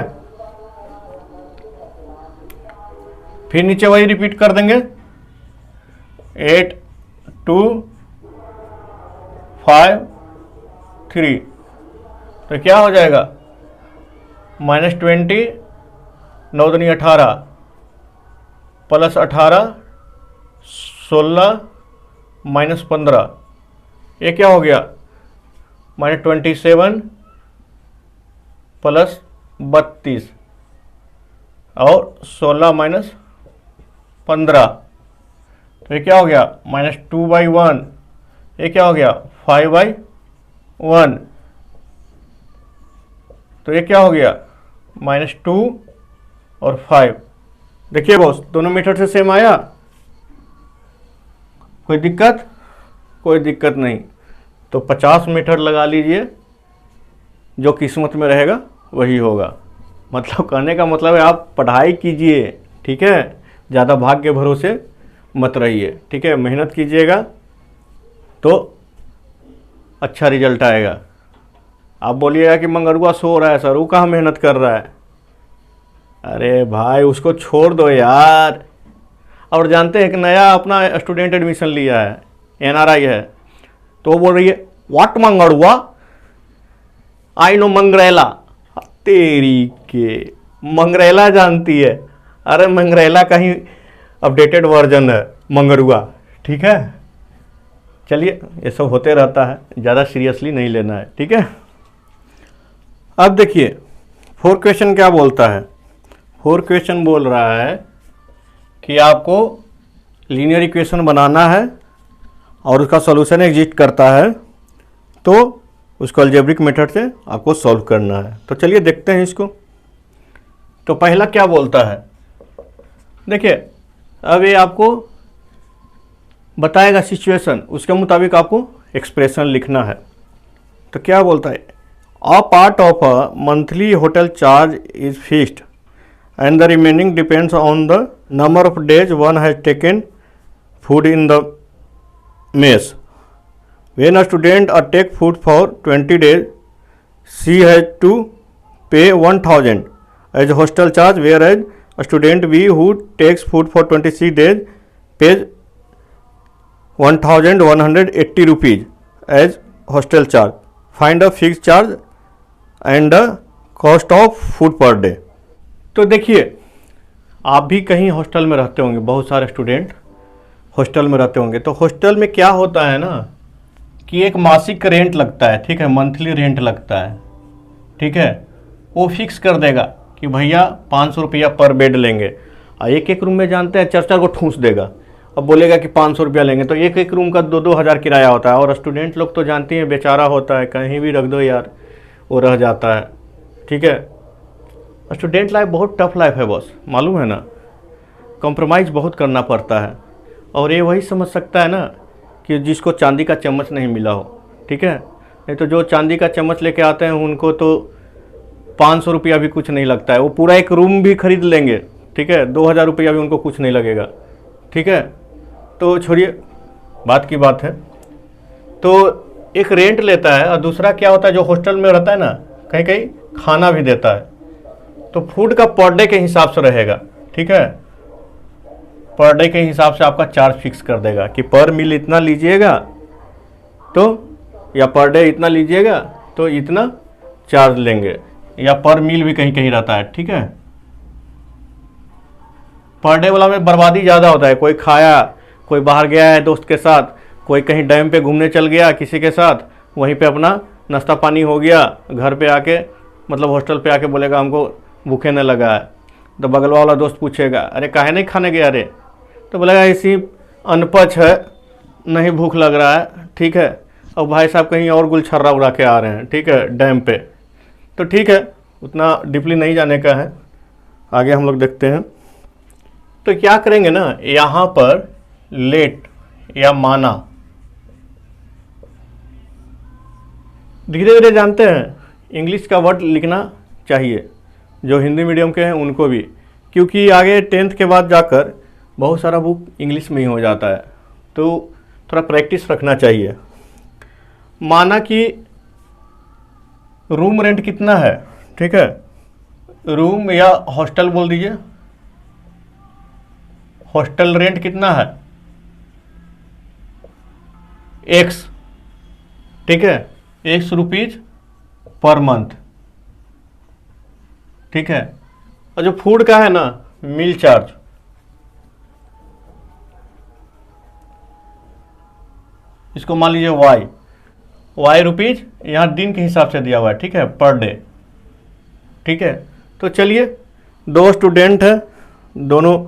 [SPEAKER 1] फिर नीचे वही रिपीट कर देंगे 8 2 5 3, तो क्या हो जाएगा -20 9 दूनी 18 प्लस 18, 16 माइनस 15, ये क्या हो गया -27 प्लस 32 और 16 माइनस 15, तो ये क्या हो गया -2/1, ये क्या हो गया 5/1, तो ये क्या हो गया -2 और 5। देखिए बॉस, दोनों मेथड से सेम आया, कोई दिक्कत? कोई दिक्कत नहीं। तो 50 मेथड लगा लीजिए, जो किस्मत में रहेगा वही होगा। मतलब कहने का मतलब है आप पढ़ाई कीजिए, ठीक है, ज़्यादा भाग्य के भरोसे मत रहिए, ठीक है, मेहनत कीजिएगा तो अच्छा रिजल्ट आएगा। आप बोलिएगा कि मंगरुआ सो रहा है सर, वो कहाँ मेहनत कर रहा है? अरे भाई उसको छोड़ दो यार। और जानते हैं कि नया अपना स्टूडेंट एडमिशन लिया है, NRI है, तो वो बोल रही है व्हाट मंगरुआ, आई नो मंगरेला। तेरी के मंगरेला जानती है? अरे मंगरेला का ही अपडेटेड वर्जन है मंगरुआ, ठीक है। चलिए, ये सब होते रहता है, ज़्यादा सीरियसली नहीं लेना है, ठीक है। अब देखिए 4 क्वेश्चन क्या बोलता है। 4 क्वेश्चन बोल रहा है कि आपको लीनियर इक्वेशन बनाना है और उसका सॉल्यूशन एग्जिस्ट करता है, तो उसको अलजेब्रिक मेथड से आपको सॉल्व करना है। तो चलिए देखते हैं इसको। तो पहला क्या बोलता है, देखिए अब ये आपको बताएगा सिचुएशन, उसके मुताबिक आपको एक्सप्रेशन लिखना है। तो क्या बोलता है, a part of a monthly hotel charge is fixed and the remaining depends on the number of days one has taken food in the mess. When a student take food for 20 days, she has to pay 1,000 as hostel charge, whereas a student B who takes food for 26 days pays 1,180 rupees as hostel charge. Find a fixed charge and the cost of food per day. तो देखिए, आप भी कहीं hostel में रहते होंगे, बहुत सारे स्टूडेंट हॉस्टल में रहते होंगे। तो हॉस्टल में क्या होता है ना कि एक मासिक रेंट लगता है, ठीक है, मंथली रेंट लगता है, ठीक है। वो फिक्स कर देगा कि भैया 500 रुपया पर बेड लेंगे, और एक एक रूम में जानते हैं 4-4 को ठूंस देगा, अब बोलेगा कि 500 रुपया लेंगे, तो एक एक रूम का 2-2 हज़ार किराया होता है। और स्टूडेंट लोग तो जानती हैं बेचारा होता है, कहीं भी रख दो यार वो रह जाता है, ठीक है। स्टूडेंट लाइफ बहुत टफ लाइफ है बॉस, मालूम है ना, कॉम्प्रोमाइज़ बहुत करना पड़ता है। और ये वही समझ सकता है ना कि जिसको चांदी का चम्मच नहीं मिला हो, ठीक है। नहीं तो जो चांदी का चम्मच लेके आते हैं उनको तो 500 रुपया भी कुछ नहीं लगता है, वो पूरा एक रूम भी खरीद लेंगे, ठीक है, 2,000 रुपया भी उनको कुछ नहीं लगेगा, ठीक है। तो छोड़िए, बात की बात है। तो एक रेंट लेता है और दूसरा क्या होता है, जो हॉस्टल में रहता है ना, कहीं कहीं खाना भी देता है, तो फूड का पर डे के हिसाब से रहेगा, ठीक है। पर डे के हिसाब से आपका चार्ज फिक्स कर देगा कि पर मील इतना लीजिएगा तो, या पर डे इतना लीजिएगा तो इतना चार्ज लेंगे, या पर मील भी कहीं कहीं रहता है, ठीक है। पर डे वाला में बर्बादी ज़्यादा होता है, कोई खाया, कोई बाहर गया है दोस्त के साथ, कोई कहीं डैम पे घूमने चल गया किसी के साथ, वहीं पे अपना नाश्ता पानी हो गया, घर पे आके मतलब हॉस्टल पे आके बोलेगा हमको भूखे न लगा है, तो बगल वाला दोस्त पूछेगा अरे काहे नहीं खाने गया रे, तो बोलेगा इसी अनपच है, नहीं भूख लग रहा है, ठीक है। और भाई साहब कहीं और गुलछर्रा उड़ा के आ रहे हैं, ठीक है, डैम पे, तो ठीक है, उतना डीपली नहीं जाने का है, आगे हम लोग देखते हैं। तो क्या करेंगे ना, यहाँ पर लेट या माना, धीरे धीरे जानते हैं इंग्लिश का वर्ड लिखना चाहिए, जो हिंदी मीडियम के हैं उनको भी, क्योंकि आगे 10th के बाद जाकर बहुत सारा बुक इंग्लिश में ही हो जाता है, तो थोड़ा प्रैक्टिस रखना चाहिए। माना कि रूम रेंट कितना है, ठीक है, रूम या हॉस्टल बोल दीजिए, हॉस्टल रेंट कितना है x, ठीक है, x रुपीज पर मंथ, ठीक है। और जो फूड का है ना मील चार्ज, इसको मान लीजिए वाई रुपीज, यहाँ दिन के हिसाब से दिया हुआ है, ठीक है, पर डे, ठीक है। तो चलिए, दो स्टूडेंट है, दोनों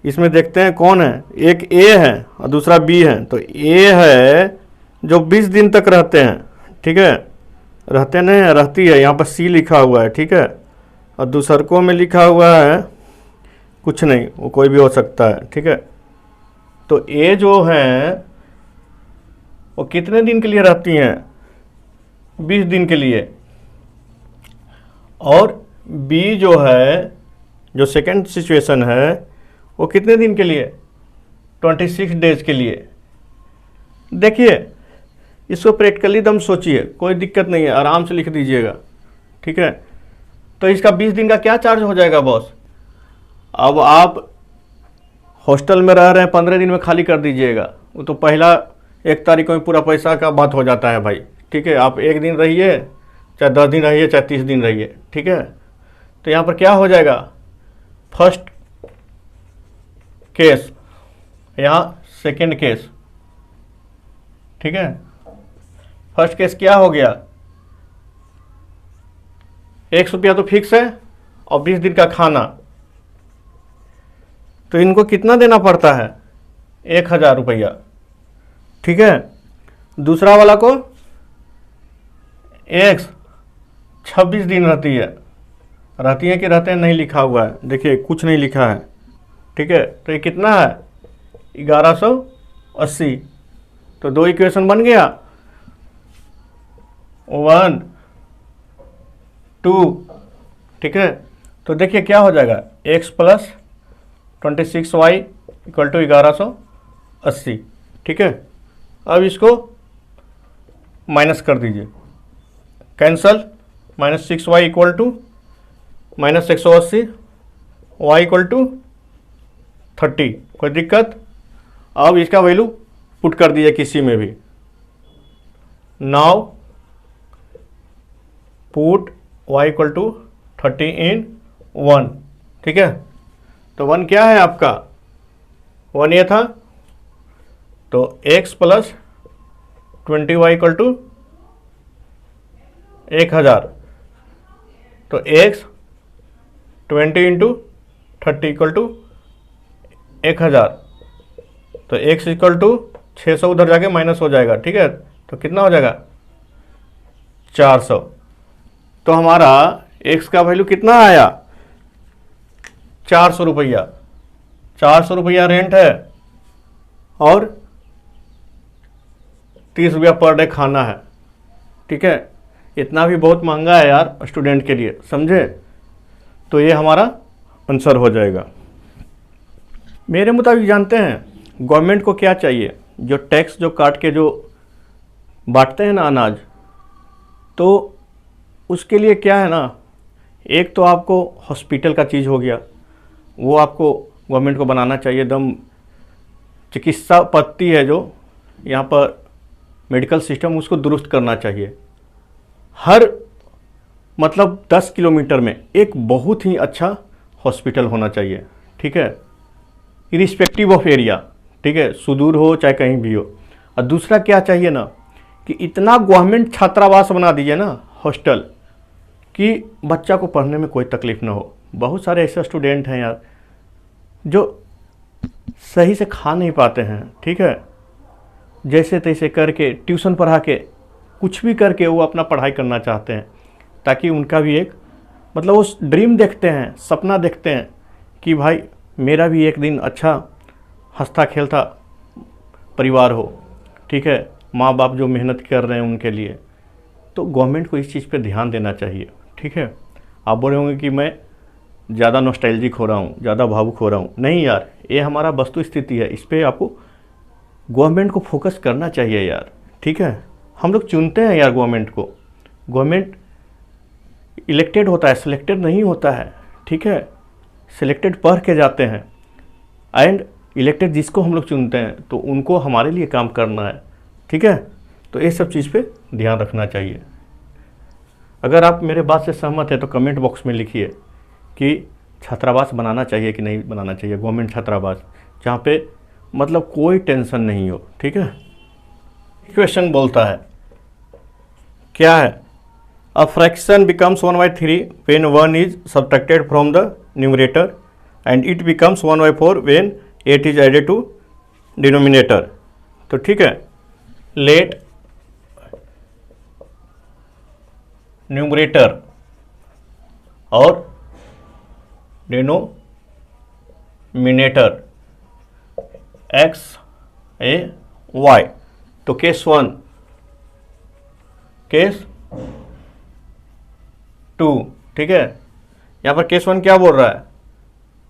[SPEAKER 1] इसमें देखते हैं कौन है। एक ए है और दूसरा बी है। तो ए है जो 20 दिन तक रहते हैं, ठीक है, रहते नहीं है, रहती है, यहाँ पर सी लिखा हुआ है, ठीक है, और दूसरकों में लिखा हुआ है कुछ नहीं, वो कोई भी हो सकता है, ठीक है। तो ए जो है वो कितने दिन के लिए रहती हैं? 20 दिन के लिए। और बी जो है, जो सेकंड सिचुएशन है, वो कितने दिन के लिए? 26 डेज के लिए। देखिए, इसको प्रैक्टिकली दम सोचिए, कोई दिक्कत नहीं है, आराम से लिख दीजिएगा, ठीक है। तो इसका 20 दिन का क्या चार्ज हो जाएगा बॉस? अब आप हॉस्टल में रह रहे हैं, 15 दिन में खाली कर दीजिएगा, वो तो पहला 1 तारीख को ही पूरा पैसा का बात हो जाता है भाई, ठीक है। आप 1 दिन रहिए, चाहे 10 दिन रहिए, चाहे 30 दिन रहिए, ठीक है। तो यहाँ पर क्या हो जाएगा? फर्स्ट केस, यहाँ सेकंड केस, ठीक है। फर्स्ट केस क्या हो गया? 100 रुपया तो फिक्स है और 20 दिन का खाना, तो इनको कितना देना पड़ता है? 1000 रुपया, ठीक है। दूसरा वाला को 26 दिन रहती है कि रहते हैं नहीं लिखा हुआ है, देखिए कुछ नहीं लिखा है, ठीक है। तो ये कितना है? 1180। तो 2 इक्वेशन बन गया, 1 2, ठीक है। तो देखिए क्या हो जाएगा, x plus 26y equal to 1180, ठीक है। अब इसको माइनस कर दीजिए, cancel, -6y equal to -180, y equal to 30, कोई दिक्कत? अब इसका वैल्यू पुट कर दीजिए किसी में भी। Now put y equal to 30 in 1, ठीक है। तो 1 क्या है आपका? 1 ये था, तो x plus 20y equal to 1000। तो x 20 इंटू 30 इक्वल टू 1000। तो x इक्वल टू 600 उधर जाके माइनस हो जाएगा, ठीक है। तो कितना हो जाएगा? 400। तो हमारा x का वैल्यू कितना आया? 400 रुपया। 400 रुपया रेंट है और 30 रुपया पर डे खाना है, ठीक है। इतना भी बहुत महंगा है यार स्टूडेंट के लिए, समझे। तो ये हमारा आंसर हो जाएगा। मेरे मुताबिक जानते हैं गवर्नमेंट को क्या चाहिए? जो टैक्स जो काट के जो बांटते हैं ना अनाज, तो उसके लिए क्या है ना, एक तो आपको हॉस्पिटल का चीज़ हो गया, वो आपको गवर्नमेंट को बनाना चाहिए। एकदम चिकित्सा पद्धति है जो यहाँ पर मेडिकल सिस्टम, उसको दुरुस्त करना चाहिए। हर मतलब 10 किलोमीटर में एक बहुत ही अच्छा हॉस्पिटल होना चाहिए, ठीक है, इरिस्पेक्टिव ऑफ एरिया, ठीक है, सुदूर हो चाहे कहीं भी हो। और दूसरा क्या चाहिए ना, कि इतना गवर्नमेंट छात्रावास बना दीजिए ना, हॉस्टल, कि बच्चा को पढ़ने में कोई तकलीफ ना हो। बहुत सारे ऐसे स्टूडेंट हैं यार जो सही से खा नहीं पाते हैं, ठीक है, जैसे तैसे करके ट्यूशन पढ़ा के कुछ भी करके वो अपना पढ़ाई करना चाहते हैं, ताकि उनका भी एक मतलब वो ड्रीम देखते हैं, सपना देखते हैं कि भाई मेरा भी एक दिन अच्छा हंसता खेलता परिवार हो, ठीक है, माँ बाप जो मेहनत कर रहे हैं उनके लिए। तो गवर्नमेंट को इस चीज़ पे ध्यान देना चाहिए, ठीक है। आप बोले होंगे कि मैं ज़्यादा नॉस्टैल्जिक हो रहा हूँ, ज़्यादा भावुक हो रहा हूँ। नहीं यार, ये हमारा वस्तु स्थिति है, इस पर आपको गवर्नमेंट को फोकस करना चाहिए यार, ठीक है। हम लोग चुनते हैं यार गवर्नमेंट को, गवर्नमेंट इलेक्टेड होता है, सिलेक्टेड नहीं होता है, ठीक है। सिलेक्टेड पढ़ के जाते हैं एंड इलेक्टेड जिसको हम लोग चुनते हैं तो उनको हमारे लिए काम करना है, ठीक है। तो ये सब चीज़ पे ध्यान रखना चाहिए। अगर आप मेरे बात से सहमत हैं तो कमेंट बॉक्स में लिखिए कि छात्रावास बनाना चाहिए कि नहीं बनाना चाहिए, गवर्नमेंट छात्रावास, जहाँ पे मतलब कोई टेंशन नहीं हो, ठीक है। क्वेश्चन बोलता है क्या है, a fraction becomes 1/3 when 1 is subtracted from the numerator and it becomes 1/4 when 8 is added to denominator. तो ठीक है, लेट न्यूमरेटर और डिनोमिनेटर x a y। तो केस 1, केस 2, ठीक है। यहाँ पर केस 1 क्या बोल रहा है,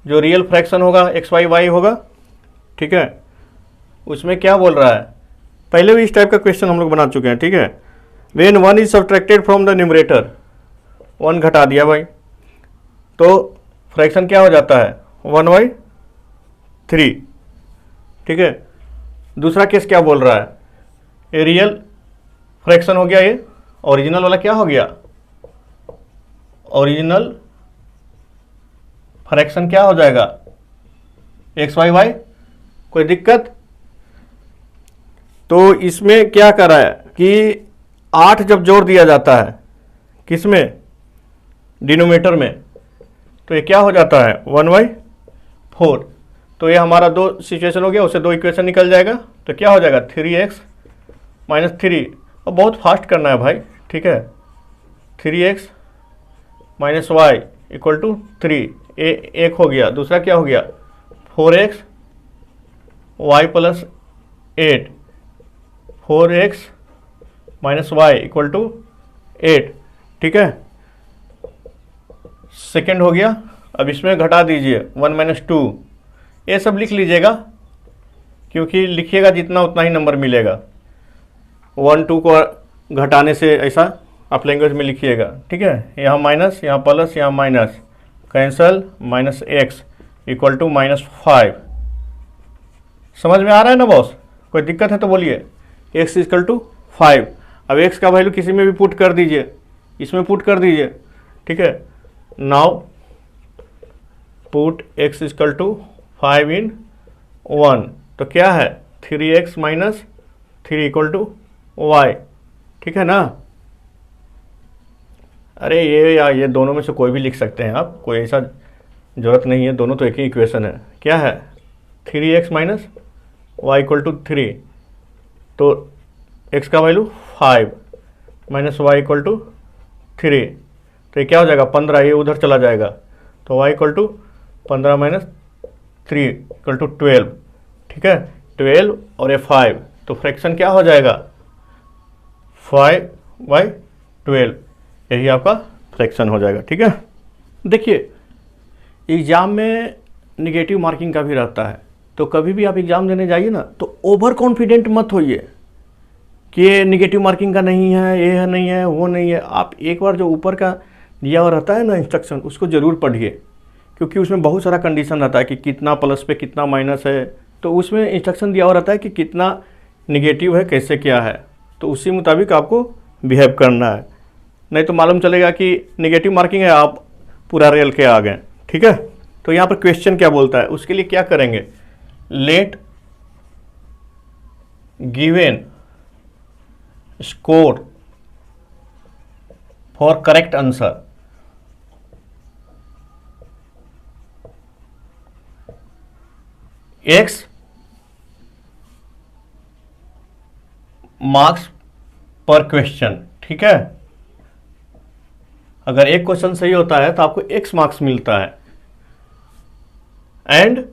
[SPEAKER 1] जो रियल फ्रैक्शन होगा x y y होगा, ठीक है, उसमें क्या बोल रहा है, पहले भी इस टाइप का क्वेश्चन हम लोग बना चुके हैं, ठीक है। When 1 is subtracted from the numerator, 1 घटा दिया भाई, तो फ्रैक्शन क्या हो जाता है 1/3, ठीक है। दूसरा केस क्या बोल रहा है, ये रियल फ्रैक्शन हो गया, ये ओरिजिनल वाला क्या हो गया, ओरिजिनल फ्रैक्शन क्या हो जाएगा एक्स वाई वाई। कोई दिक्कत? तो इसमें क्या करा है कि 8 जब जोड़ दिया जाता है किसमें, डिनोमिनेटर में, तो ये क्या हो जाता है 1/4। तो ये हमारा 2 सिचुएशन हो गया, उससे 2 इक्वेशन निकल जाएगा। तो क्या हो जाएगा 3x - 3। अब बहुत फास्ट करना है भाई, ठीक है। 3x - y = 3, एक हो गया। दूसरा क्या हो गया 4x y + 8, 4x - y = 8, ठीक है। सेकेंड हो गया। अब इसमें घटा दीजिए 1 - 2, ये सब लिख लीजिएगा, क्योंकि लिखिएगा जितना उतना ही नंबर मिलेगा। 1 2 को घटाने से ऐसा आप लैंग्वेज में लिखिएगा, ठीक है। यहाँ माइनस, यहाँ प्लस, यहाँ माइनस, कैंसल, -x = -5। समझ में आ रहा है ना बॉस? कोई दिक्कत है तो बोलिए। x = 5। अब x का वैल्यू किसी में भी पुट कर दीजिए, इसमें पुट कर दीजिए, ठीक है। नाउ पुट x = 5 in 1, तो क्या है 3x - 3 = y, ठीक है ना। अरे ये या ये दोनों में से कोई भी लिख सकते हैं आप, कोई ऐसा जरूरत नहीं है, दोनों तो एक ही इक्वेशन है। क्या है 3x - y = 3, तो x का वैल्यू 5 - y = 3, तो ये क्या हो जाएगा 15, ये उधर चला जाएगा, तो y = 15 - 3 = 12, ठीक है। 12 और ये 5, तो फ्रैक्शन क्या हो जाएगा 5/12, यही आपका फ्रैक्शन हो जाएगा, ठीक है। देखिए एग्ज़ाम में निगेटिव मार्किंग का भी रहता है, तो कभी भी आप एग्ज़ाम देने जाइए ना, तो ओवर कॉन्फिडेंट मत होइए कि ये निगेटिव मार्किंग का नहीं है, ये है नहीं है, वो नहीं है। आप एक बार जो ऊपर का दिया हुआ रहता है ना इंस्ट्रक्शन, उसको ज़रूर पढ़िए, क्योंकि उसमें बहुत सारा कंडीशन रहता है कि कितना प्लस पे कितना माइनस है, तो उसमें इंस्ट्रक्शन दिया हुआ रहता है कि कितना निगेटिव है, कैसे क्या है, तो उसी मुताबिक आपको बिहेव करना है। नहीं तो मालूम चलेगा कि निगेटिव मार्किंग है, आप पूरा रेल के आ गए, ठीक है। तो यहाँ पर क्वेश्चन क्या बोलता है, उसके लिए क्या करेंगे, let given score for correct answer x marks per question, ठीक है। अगर एक क्वेश्चन सही होता है तो आपको x मार्क्स मिलता है, and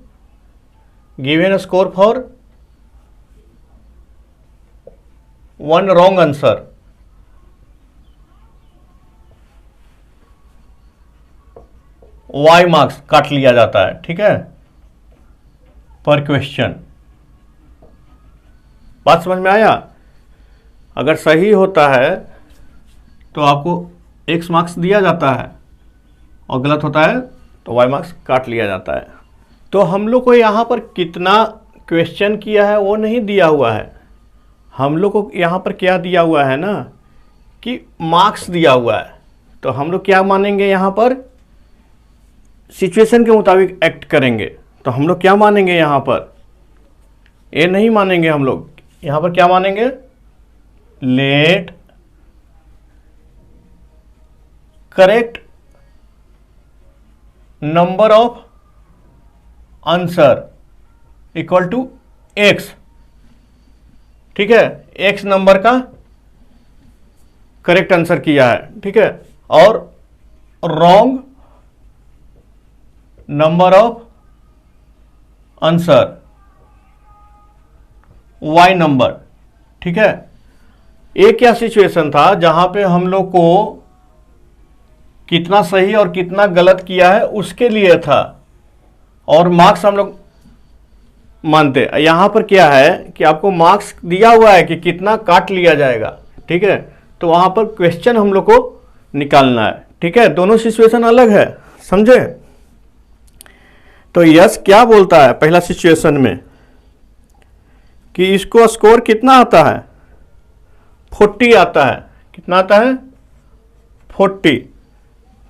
[SPEAKER 1] given score for 1 wrong answer y marks काट लिया जाता है, ठीक है, पर क्वेश्चन। बात समझ में आया? अगर सही होता है तो आपको x मार्क्स दिया जाता है, और गलत होता है तो y मार्क्स काट लिया जाता है। तो हम लोग को यहाँ पर कितना क्वेश्चन किया है वो नहीं दिया हुआ है, हम लोग को यहाँ पर क्या दिया हुआ है ना कि मार्क्स दिया हुआ है। तो हम लोग क्या मानेंगे, यहाँ पर सिचुएशन के मुताबिक एक्ट करेंगे। तो हम लोग क्या मानेंगे यहाँ पर, ये नहीं मानेंगे हम लोग, यहाँ पर क्या मानेंगे let correct number of answer equal to x। ठीक है, x नंबर का करेक्ट आंसर किया है। ठीक है, और wrong number of answer y number. ठीक है, एक क्या सिचुएशन था जहां पे हम लोग को कितना सही और कितना गलत किया है उसके लिए था, और मार्क्स हम लोग मानते। यहां पर क्या है कि आपको मार्क्स दिया हुआ है कि कितना काट लिया जाएगा। ठीक है, तो वहां पर क्वेश्चन हम लोग को निकालना है। ठीक है, दोनों सिचुएशन अलग है, समझे। तो यस क्या बोलता है पहला सिचुएशन में कि इसको स्कोर कितना आता है, 40 आता है। कितना आता है, 40।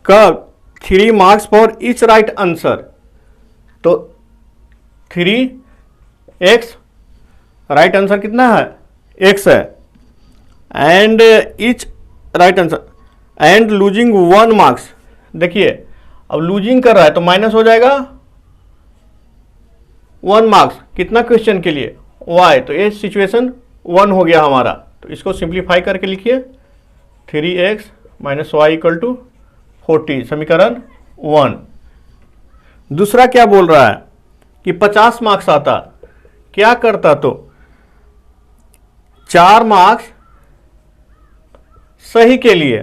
[SPEAKER 1] कब, 3 marks for each right answer. तो 3x राइट आंसर कितना है, x है, and each right answer and losing 1 marks. देखिए अब लूजिंग कर रहा है तो माइनस हो जाएगा 1 मार्क्स। कितना क्वेश्चन के लिए, y। तो ये सिचुएशन 1 हो गया हमारा। तो इसको सिंप्लीफाई करके लिखिए, 3x minus Y equal to 40, समीकरण 1। दूसरा क्या बोल रहा है कि 50 मार्क्स आता, क्या करता, तो 4 मार्क्स सही के लिए,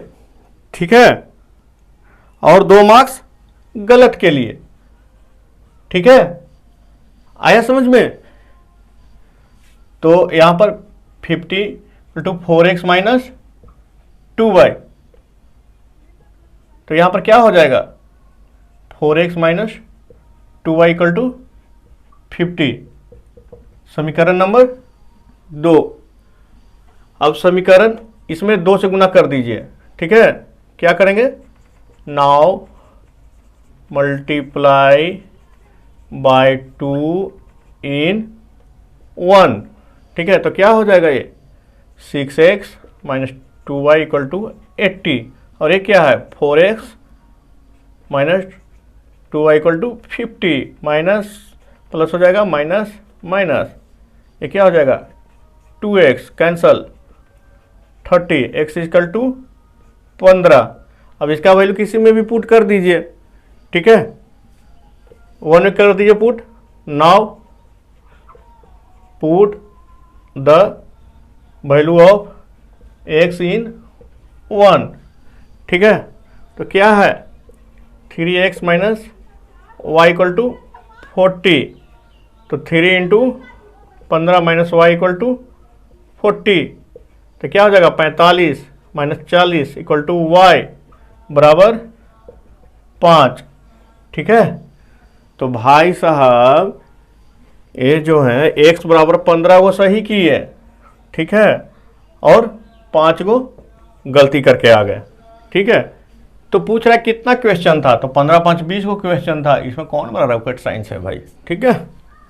[SPEAKER 1] ठीक है, और 2 मार्क्स गलत के लिए। ठीक है, आया समझ में। तो यहां पर 50 टू 4x माइनस 2y। तो यहां पर क्या हो जाएगा, 4x minus 2y equal to 50, समीकरण नंबर 2। अब समीकरण इसमें 2 से गुना कर दीजिए। ठीक है, क्या करेंगे, नाउ मल्टीप्लाई बाय 2 इन 1। ठीक है, तो क्या हो जाएगा ये 6x minus 2y equal to 80, और ये क्या है 4x minus 2y equal to 50, minus plus हो जाएगा माइनस माइनस, ये क्या हो जाएगा 2x cancel, 30, x equal to 15। अब इसका वैल्यू किसी में भी पुट कर दीजिए। ठीक है, 1 में कर दीजिए put. Now put the value of x इन 1। ठीक है, तो क्या है 3x minus Y equal to 40, तो 3 into 15 minus Y equal to 40, तो क्या हो जाएगा 45 माइनस 40 इक्वल टू वाई बराबर 5। ठीक है, तो भाई साहब ये जो है x बराबर 15 वो सही की है। ठीक है, और 5 को गलती करके आ गए। ठीक है, तो पूछ रहा है कितना क्वेश्चन था, तो 15 5 20 को क्वेश्चन था। इसमें कौन बड़ा रॉकेट साइंस है भाई। ठीक है,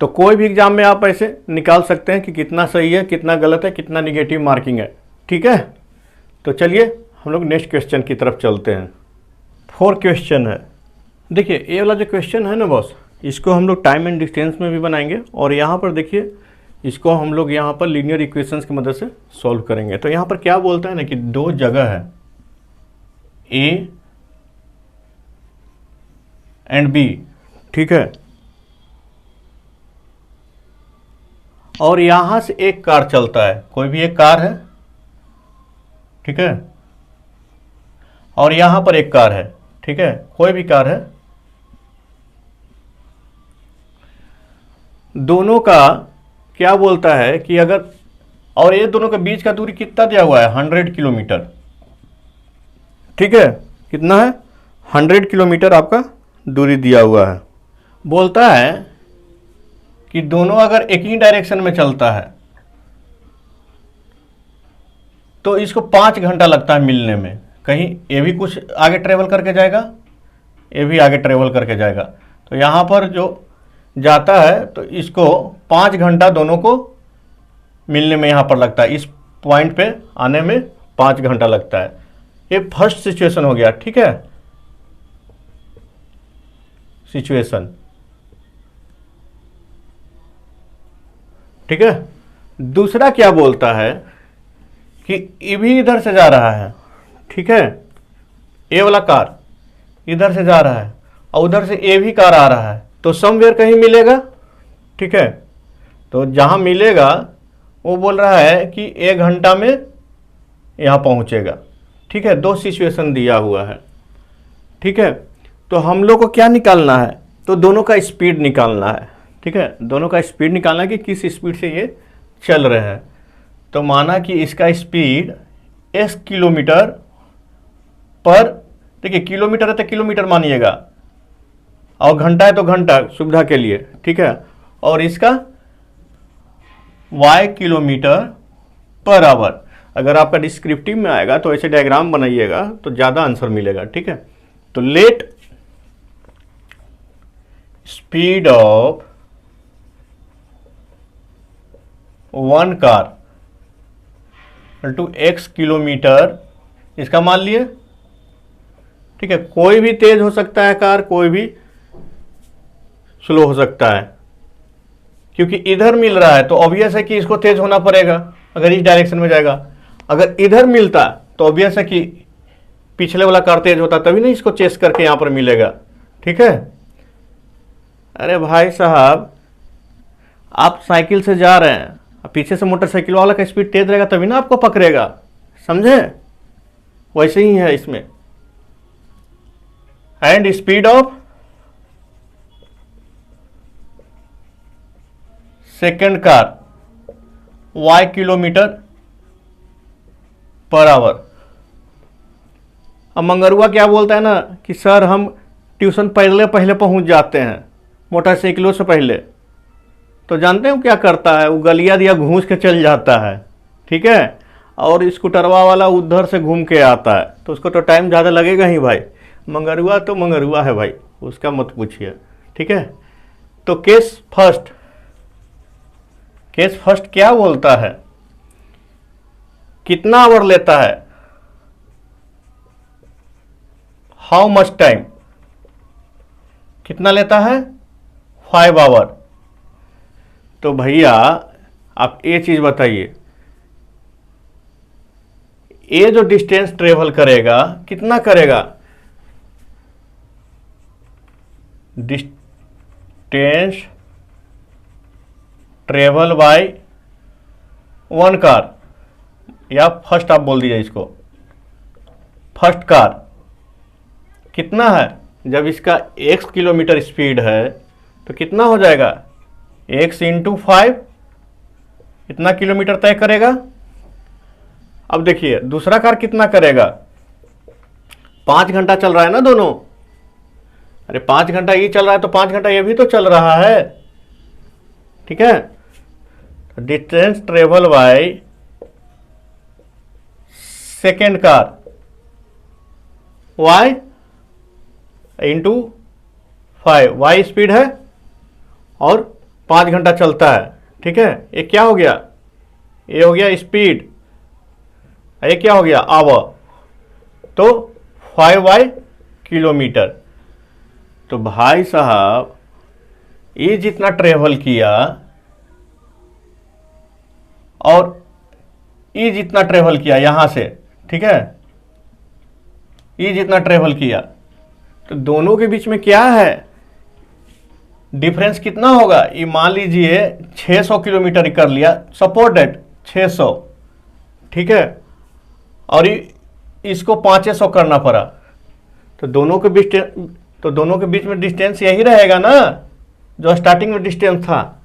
[SPEAKER 1] तो कोई भी एग्जाम में आप ऐसे निकाल सकते हैं कि कितना सही है, कितना गलत है, कितना निगेटिव मार्किंग है। ठीक है, तो चलिए हम लोग नेक्स्ट क्वेश्चन की तरफ चलते हैं। 4 क्वेश्चन है। देखिए ये वाला जो क्वेश्चन है ना बॉस, इसको हम लोग टाइम एंड डिस्टेंस में भी बनाएंगे, और यहाँ पर देखिए इसको हम लोग यहाँ पर लीनियर इक्वेशंस की मदद से सॉल्व करेंगे। तो यहाँ पर क्या बोलता है ना कि 2 जगह है ए एंड बी। ठीक है, और यहां से एक कार चलता है, कोई भी एक कार है। ठीक है, और यहां पर एक कार है। ठीक है, कोई भी कार है। दोनों का क्या बोलता है कि अगर, और ये दोनों के बीच का दूरी कितना दिया हुआ है 100 किलोमीटर। ठीक है, कितना है 100 किलोमीटर आपका दूरी दिया हुआ है। बोलता है कि दोनों अगर एक ही डायरेक्शन में चलता है तो इसको 5 घंटा लगता है मिलने में। कहीं ये भी कुछ आगे ट्रेवल करके जाएगा, ये भी आगे ट्रेवल करके जाएगा, तो यहाँ पर जो जाता है तो इसको 5 घंटा दोनों को मिलने में यहाँ पर लगता है। इस पॉइंट पे आने में 5 घंटा लगता है। ये फर्स्ट सिचुएशन हो गया, ठीक है, सिचुएशन, ठीक है। दूसरा क्या बोलता है कि ये भी इधर से जा रहा है, ठीक है, ए वाला कार इधर से जा रहा है और उधर से ए भी कार आ रहा है, तो समवेयर कहीं मिलेगा, ठीक है। तो जहां मिलेगा वो बोल रहा है कि 1 घंटा में यहां पहुंचेगा, ठीक है। 2 सिचुएशन दिया हुआ है, ठीक है। तो हम लोग को क्या निकालना है, तो दोनों का स्पीड निकालना है, ठीक है। दोनों का स्पीड निकालना है कि किस स्पीड से ये चल रहे हैं। तो माना कि इसका स्पीड s किलोमीटर पर, देखिए किलोमीटर है तो किलोमीटर मानिएगा, और घंटा है तो घंटा सुविधा के लिए, ठीक है। और इसका y किलोमीटर पर आवर। अगर आपका डिस्क्रिप्टिव में आएगा तो ऐसे डायग्राम बनाइएगा तो ज़्यादा आंसर मिलेगा, ठीक है। तो let speed of one car to x kilometre, इसका मान लिए, ठीक है। कोई भी तेज हो सकता है कार, कोई भी स्लो हो सकता है, क्योंकि इधर मिल रहा है तो ऑब्वियस है कि इसको तेज होना पड़ेगा अगर इस डायरेक्शन में जाएगा। अगर इधर मिलता तो ऑब्वियस है कि पिछले वाला कार तेज होता, तभी नहीं इसको चेस करके यहां पर मिलेगा, ठीक है। अरे भाई साहब, आप साइकिल से जा रहे हैं, पीछे से मोटरसाइकिल वाला का स्पीड तेज रहेगा तभी ना आपको पकड़ेगा, समझे। वैसे ही है इसमें। And speed of second car y kilometre per hour. अब मंगरुआ क्या बोलता है ना कि सर हम ट्यूशन पहले पहुंच जाते हैं मोटरसाइकिलों से पहले। तो जानते हो क्या करता है, वो गलिया दिया घूस के चल जाता है, ठीक है, और स्कूटरवा वाला उधर से घूम के आता है, तो उसको तो टाइम ज़्यादा लगेगा ही भाई। मंगरुआ तो मंगरुआ है भाई, उसका मत पूछिए, ठीक है। तो केस फर्स्ट क्या बोलता है, कितना आवर लेता है, हाउ मच टाइम, कितना लेता है, 5 आवर। तो भैया आप ये चीज बताइए, ये जो डिस्टेंस ट्रेवल करेगा कितना करेगा, distance travel by one car, या फर्स्ट आप बोल दीजिए इसको, फर्स्ट कार कितना है, जब इसका x किलोमीटर स्पीड है तो कितना हो जाएगा, x इंटू 5, इतना किलोमीटर तय करेगा। अब देखिए दूसरा कार कितना करेगा, 5 घंटा चल रहा है ना दोनों, अरे 5 घंटा ये चल रहा है तो 5 घंटा ये भी तो चल रहा है, ठीक है। Distance travel by second car y into 5, y speed है और 5 घंटा चलता है, ठीक है। ये क्या हो गया, ये हो गया स्पीड, ये क्या हो गया आवर, तो 5y किलोमीटर। तो भाई साहब ये जितना ट्रेवल किया और ये जितना ट्रेवल किया यहां से, ठीक है, ये जितना ट्रेवल किया, तो दोनों के बीच में क्या है डिफरेंस कितना होगा। ये मान लीजिए 600 किलोमीटर कर लिया, सपोर्ट डेट 600, ठीक है, और इसको 500 करना पड़ा, तो दोनों के बीच में डिस्टेंस यही रहेगा ना जो स्टार्टिंग में डिस्टेंस था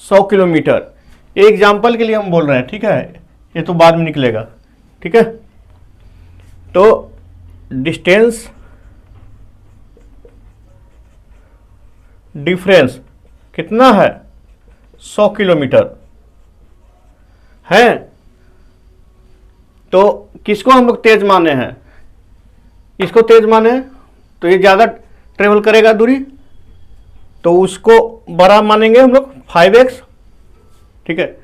[SPEAKER 1] 100 किलोमीटर। एक एग्जांपल के लिए हम बोल रहे हैं, ठीक है, ये तो बाद में निकलेगा, ठीक है। तो डिस्टेंस डिफरेंस कितना है, 100 किलोमीटर है। तो किसको हम लोग तेज माने हैं, इसको तेज माने हैं, तो ये ज़्यादा ट्रेवल करेगा दूरी, तो उसको बड़ा मानेंगे हम लोग 5x, ठीक है।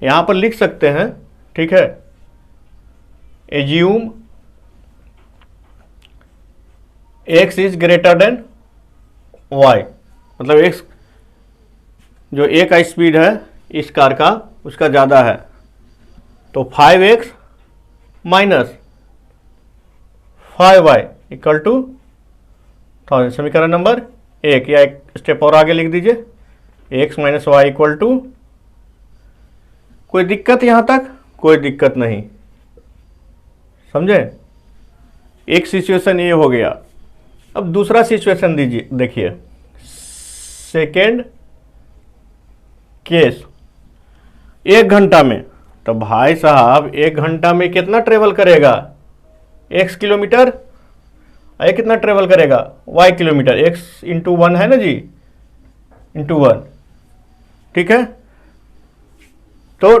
[SPEAKER 1] यहाँ पर लिख सकते हैं ठीक है। Assume x is greater than y, मतलब x जो a का स्पीड है इस कार का उसका ज़्यादा है, तो 5x minus 5y equal to 1000। समीकरण नंबर 1, या एक स्टेप और आगे लिख दीजिए, x minus Y equal to, कोई दिक्कत यहाँ तक? कोई दिक्कत नहीं, समझे। एक सिचुएशन ये हो गया। अब दूसरा सिचुएशन दीजिए, देखिए सेकेंड केस 1 घंटा में, तो भाई साहब 1 घंटा में कितना ट्रेवल करेगा? x किलोमीटर, ये कितना ट्रेवल करेगा? y किलोमीटर, x इंटू 1 है ना जी, इंटू 1, ठीक है। तो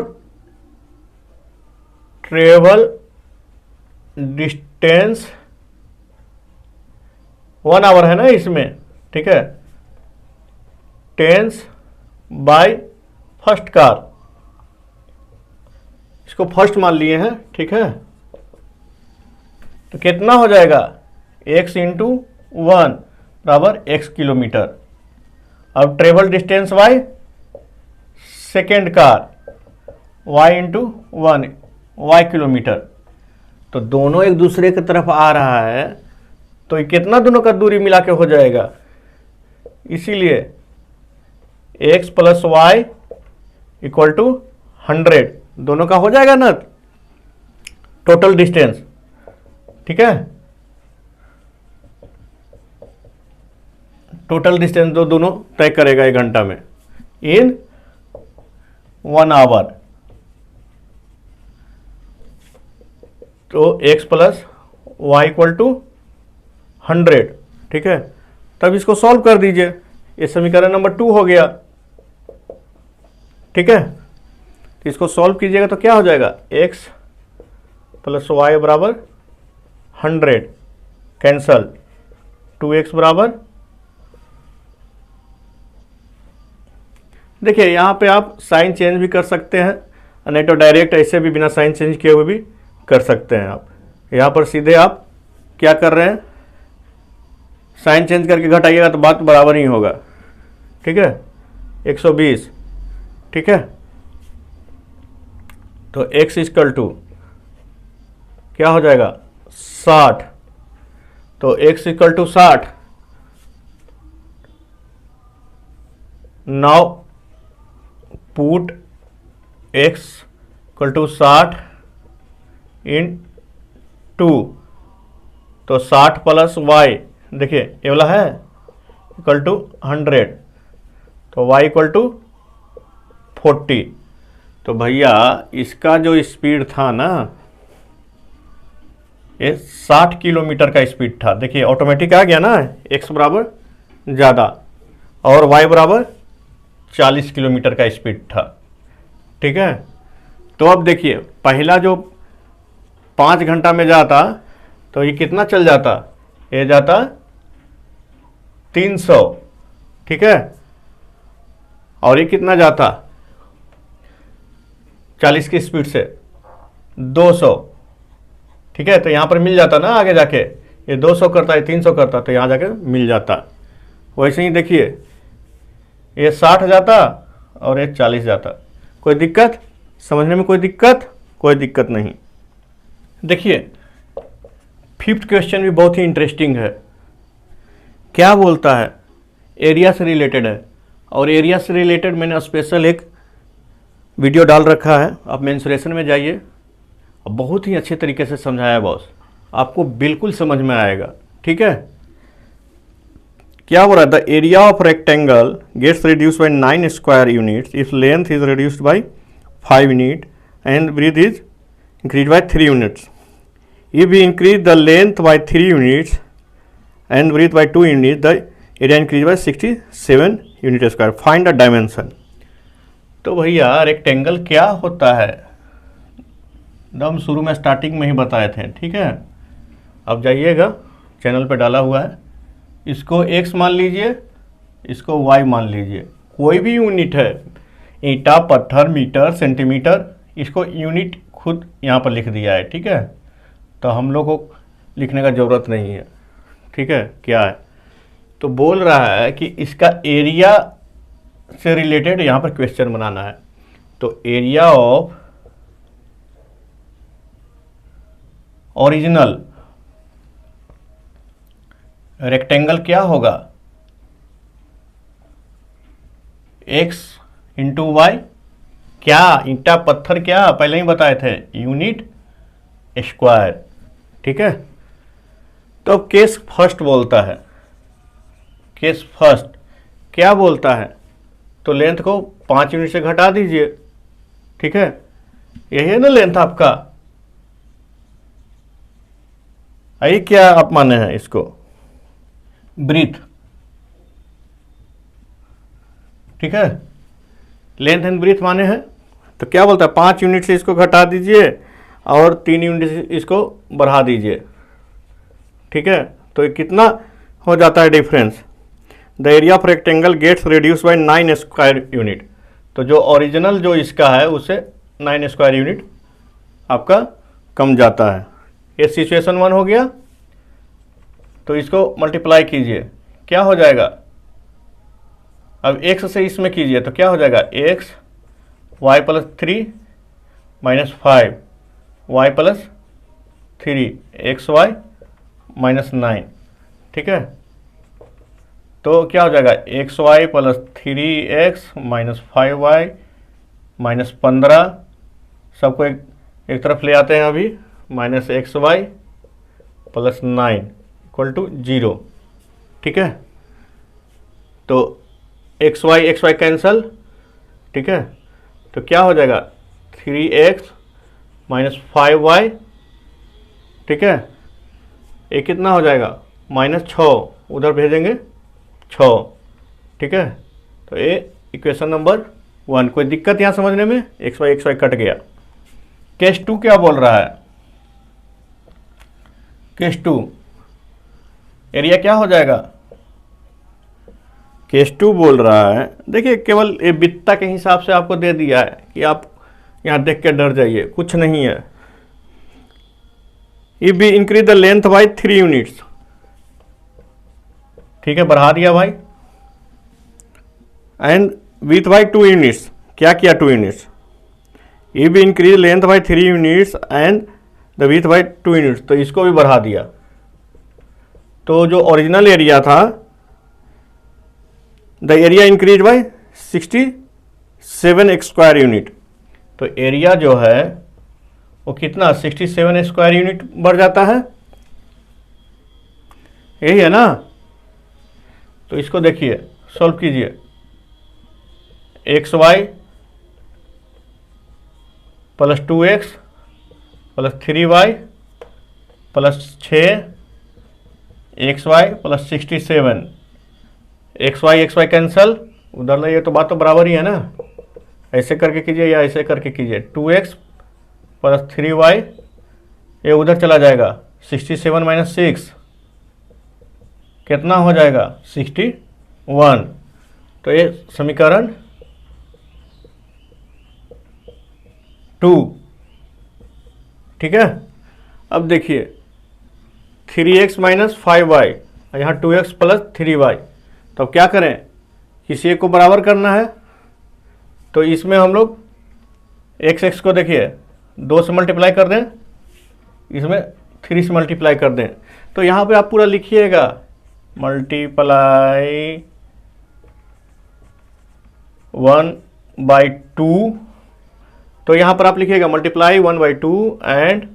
[SPEAKER 1] ट्रेवल डिस्टेंस 1 आवर है ना इसमें, ठीक है। टेंस बाय फर्स्ट कार, इसको फर्स्ट मान लिए हैं, ठीक है। तो कितना हो जाएगा? x इंटू 1 बराबर x किलोमीटर। अब travel distance y second car y into 1 y kilometre. तो दोनों एक दूसरे की तरफ आ रहा है, तो ये कितना दोनों का दूरी मिला के हो जाएगा? इसीलिए x plus Y equal to 100, दोनों का हो जाएगा ना टोटल डिस्टेंस, ठीक है। टोटल डिस्टेंस दोनों तय करेगा 1 घंटा में इन 1 आवर। तो x plus Y equal to 100, ठीक है। तब इसको सॉल्व कर दीजिए, ये समीकरण नंबर 2 हो गया, ठीक है। तो इसको सॉल्व कीजिएगा तो क्या हो जाएगा? x प्लस वाई बराबर 100 कैंसल, 2x बराबर, देखिए यहाँ पे आप साइन चेंज भी कर सकते हैं, नहीं तो डायरेक्ट ऐसे भी बिना साइन चेंज किए हुए भी कर सकते हैं आप। यहाँ पर सीधे आप क्या कर रहे हैं, साइन चेंज करके घटाइएगा तो बात बराबर ही होगा, ठीक है। 120, ठीक है। तो x इक्वल टू क्या हो जाएगा? 60। तो x equal to 60। Now put x equal to 60 in 2, तो 60 प्लस वाई, देखिए ये वाला है इक्वल टू 100, तो y इक्वल टू 40। तो भैया इसका जो स्पीड था ना, ये 60 किलोमीटर का स्पीड था। देखिए ऑटोमेटिक आ गया ना, x बराबर ज़्यादा और y बराबर 40 किलोमीटर का स्पीड था, ठीक है। तो अब देखिए पहला जो 5 घंटा में जाता तो ये कितना चल जाता? ये जाता 300, ठीक है। और ये कितना जाता? 40 की स्पीड से 200, ठीक है। तो यहाँ पर मिल जाता ना आगे जाके, ये 200 करता है, 300 करता, तो यहाँ जाके मिल जाता। वैसे ही देखिए ये 60 जाता और ये 40 जाता। कोई दिक्कत समझने में? कोई दिक्कत? कोई दिक्कत नहीं। देखिए 5th क्वेश्चन भी बहुत ही इंटरेस्टिंग है। क्या बोलता है? एरिया से रिलेटेड है, और एरिया से रिलेटेड मैंने स्पेशल एक वीडियो डाल रखा है, आप मेंसुरेशन में जाइए, बहुत ही अच्छे तरीके से समझाया है बॉस, आपको बिल्कुल समझ में आएगा, ठीक है। क्या हो रहा है? The area of rectangle gets reduce by 9 square units if length is reduced by 5 unit and breadth is increase by 3 units. If we increase the length by 3 units and breadth by 2 unit, the area increase by 67 unit square. Find the dimension. तो भैया rectangle क्या होता है, एकदम शुरू में starting में ही बताए थे, ठीक है। अब जाइएगा, चैनल पे डाला हुआ है, इसको x मान लीजिए, इसको y मान लीजिए, कोई भी यूनिट है, ईंटा, पत्थर, मीटर, सेंटीमीटर, इसको यूनिट खुद यहाँ पर लिख दिया है, ठीक है। तो हम लोग को लिखने का ज़रूरत नहीं है, ठीक है। क्या है, तो बोल रहा है कि इसका एरिया से रिलेटेड यहाँ पर क्वेश्चन बनाना है। तो एरिया ऑफ ओरिजिनल रेक्टेंगल क्या होगा, x इंटू वाई, क्या ईंटा पत्थर, क्या पहले ही बताए थे, यूनिट स्क्वायर, ठीक है। तो केस फर्स्ट बोलता है, केस फर्स्ट क्या बोलता है, तो लेंथ को 5 यूनिट से घटा दीजिए, ठीक है। यही है ना लेंथ आपका, आइए क्या आप माने हैं इसको, ब्रीथ, ठीक है। लेंथ एंड ब्रीथ माने हैं, तो क्या बोलता है 5 यूनिट से इसको घटा दीजिए और 3 यूनिट से इसको बढ़ा दीजिए, ठीक है। तो ये कितना हो जाता है difference, the area of rectangle gets reduce by 9 square unit. तो जो ओरिजिनल जो इसका है उससे 9 स्क्वायर यूनिट आपका कम जाता है। ये सिचुएशन 1 हो गया। तो इसको मल्टीप्लाई कीजिए, क्या हो जाएगा, अब x से इसमें कीजिए तो क्या हो जाएगा, x y plus 3 minus 5 y plus 3 X Y minus 9, ठीक है। तो क्या हो जाएगा, X Y plus 3x minus 5y minus 15, सबको एक तरफ ले आते हैं अभी, minus X Y plus 9 equal to 0, ठीक है। तो एक्स वाई कैंसल, ठीक है। तो क्या हो जाएगा 3x माइनस 5y, ठीक है। ये कितना हो जाएगा, माइनस 6, उधर भेजेंगे 6, ठीक है। तो ये इक्वेशन नंबर 1। कोई दिक्कत यहाँ समझने में, एक्स वाई कट गया। केस 2 क्या बोल रहा है, केस 2 एरिया क्या हो जाएगा, केस 2 बोल रहा है, देखिए केवल ये वित्ता के हिसाब से आपको दे दिया है कि आप यहाँ देख के डर जाइए, कुछ नहीं है। If we increase the length by 3 units, ठीक है, बढ़ा दिया भाई, एंड विथ बाई 2 यूनिट्स, क्या किया 2 units, if we increase length by 3 units and the width by 2 units, तो इसको भी बढ़ा दिया। तो जो ओरिजिनल एरिया था, the area increase by 67 square unit, तो एरिया जो है वो कितना 67 स्क्वायर यूनिट बढ़ जाता है, यही है ना। तो इसको देखिए, सॉल्व कीजिए, x Y plus 2x plus 3y plus 6 x Y plus 67, x y cancel, उधर नहीं, ये तो बात तो बराबर ही है ना। ऐसे करके कीजिए या ऐसे करके कीजिए, 2x प्लस 3y, ये उधर चला जाएगा, 67 माइनस 6 कितना हो जाएगा 61। तो ये समीकरण 2, ठीक है। अब देखिए 3x माइनस 5y, यहाँ 2x प्लस 3y, तो अब क्या करें, किसी एक को बराबर करना है। तो इसमें हम लोग x को देखिए 2 से मल्टीप्लाई कर दें, इसमें 3 से मल्टीप्लाई कर दें। तो यहाँ पे आप पूरा लिखिएगा, मल्टीप्लाई 1/2, तो यहाँ पर आप लिखिएगा मल्टीप्लाई 1/2 एंड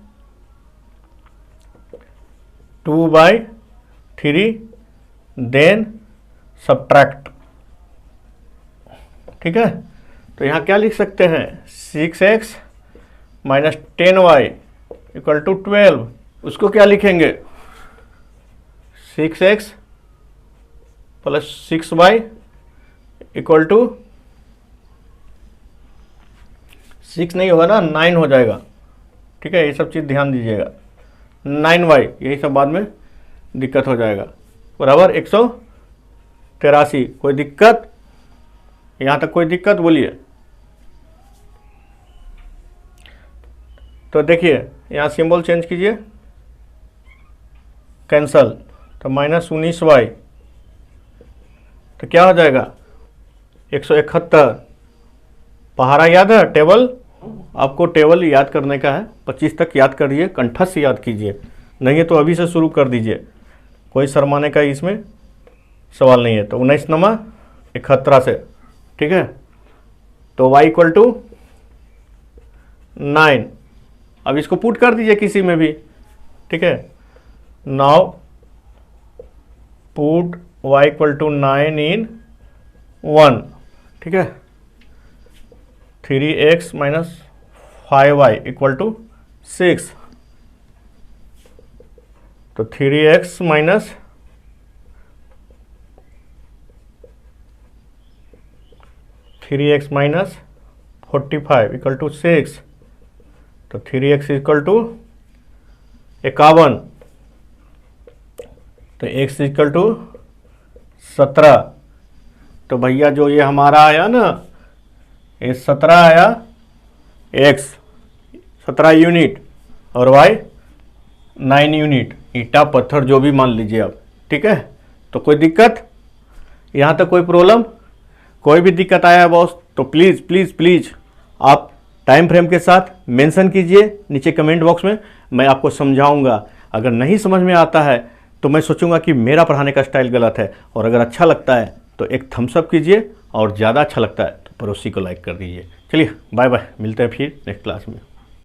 [SPEAKER 1] 2/3, देन सब्ट्रैक्ट, ठीक है। तो यहाँ क्या लिख सकते हैं, 6x minus 10y equal to 12, उसको क्या लिखेंगे, 6x plus 6y equal to 6 नहीं होगा ना, 9 हो जाएगा, ठीक है। ये सब चीज़ ध्यान दीजिएगा, 9y, यही सब बाद में दिक्कत हो जाएगा, बराबर 183। कोई दिक्कत, यहाँ तक कोई दिक्कत बोलिए। तो देखिए यहाँ सिंबल चेंज कीजिए, कैंसल, तो -19y, तो क्या हो जाएगा 171। पहाड़ा याद है टेबल, आपको टेबल याद करने का है, 25 तक याद करिए, कंठस्थ से याद कीजिए, नहीं है तो अभी से शुरू कर दीजिए, कोई शर्माने का इसमें सवाल नहीं है। तो 19 नमा 71 से, ठीक है। तो y = 9, अब इसको पुट कर दीजिए किसी में भी, ठीक है। नाउ पुट y = 9 in 1, ठीक है। 3x - 5y = 6, तो 3x - 45 = 6, तो 3x = 51, तो x = 17। तो भैया जो ये हमारा आया ना, ये 17 आया, x 17 यूनिट और y 9 यूनिट, ईटा पत्थर जो भी मान लीजिए आप, ठीक है। तो कोई दिक्कत यहाँ तक, कोई प्रॉब्लम, कोई भी दिक्कत आया है बॉस तो प्लीज़ प्लीज़ प्लीज़ आप टाइम फ्रेम के साथ मेंशन कीजिए नीचे कमेंट बॉक्स में, मैं आपको समझाऊंगा। अगर नहीं समझ में आता है तो मैं सोचूंगा कि मेरा पढ़ाने का स्टाइल गलत है, और अगर अच्छा लगता है तो एक थम्स अप कीजिए, और ज़्यादा अच्छा लगता है तो पड़ोसी को लाइक कर दीजिए। चलिए बाय बाय, मिलते हैं फिर नेक्स्ट क्लास में।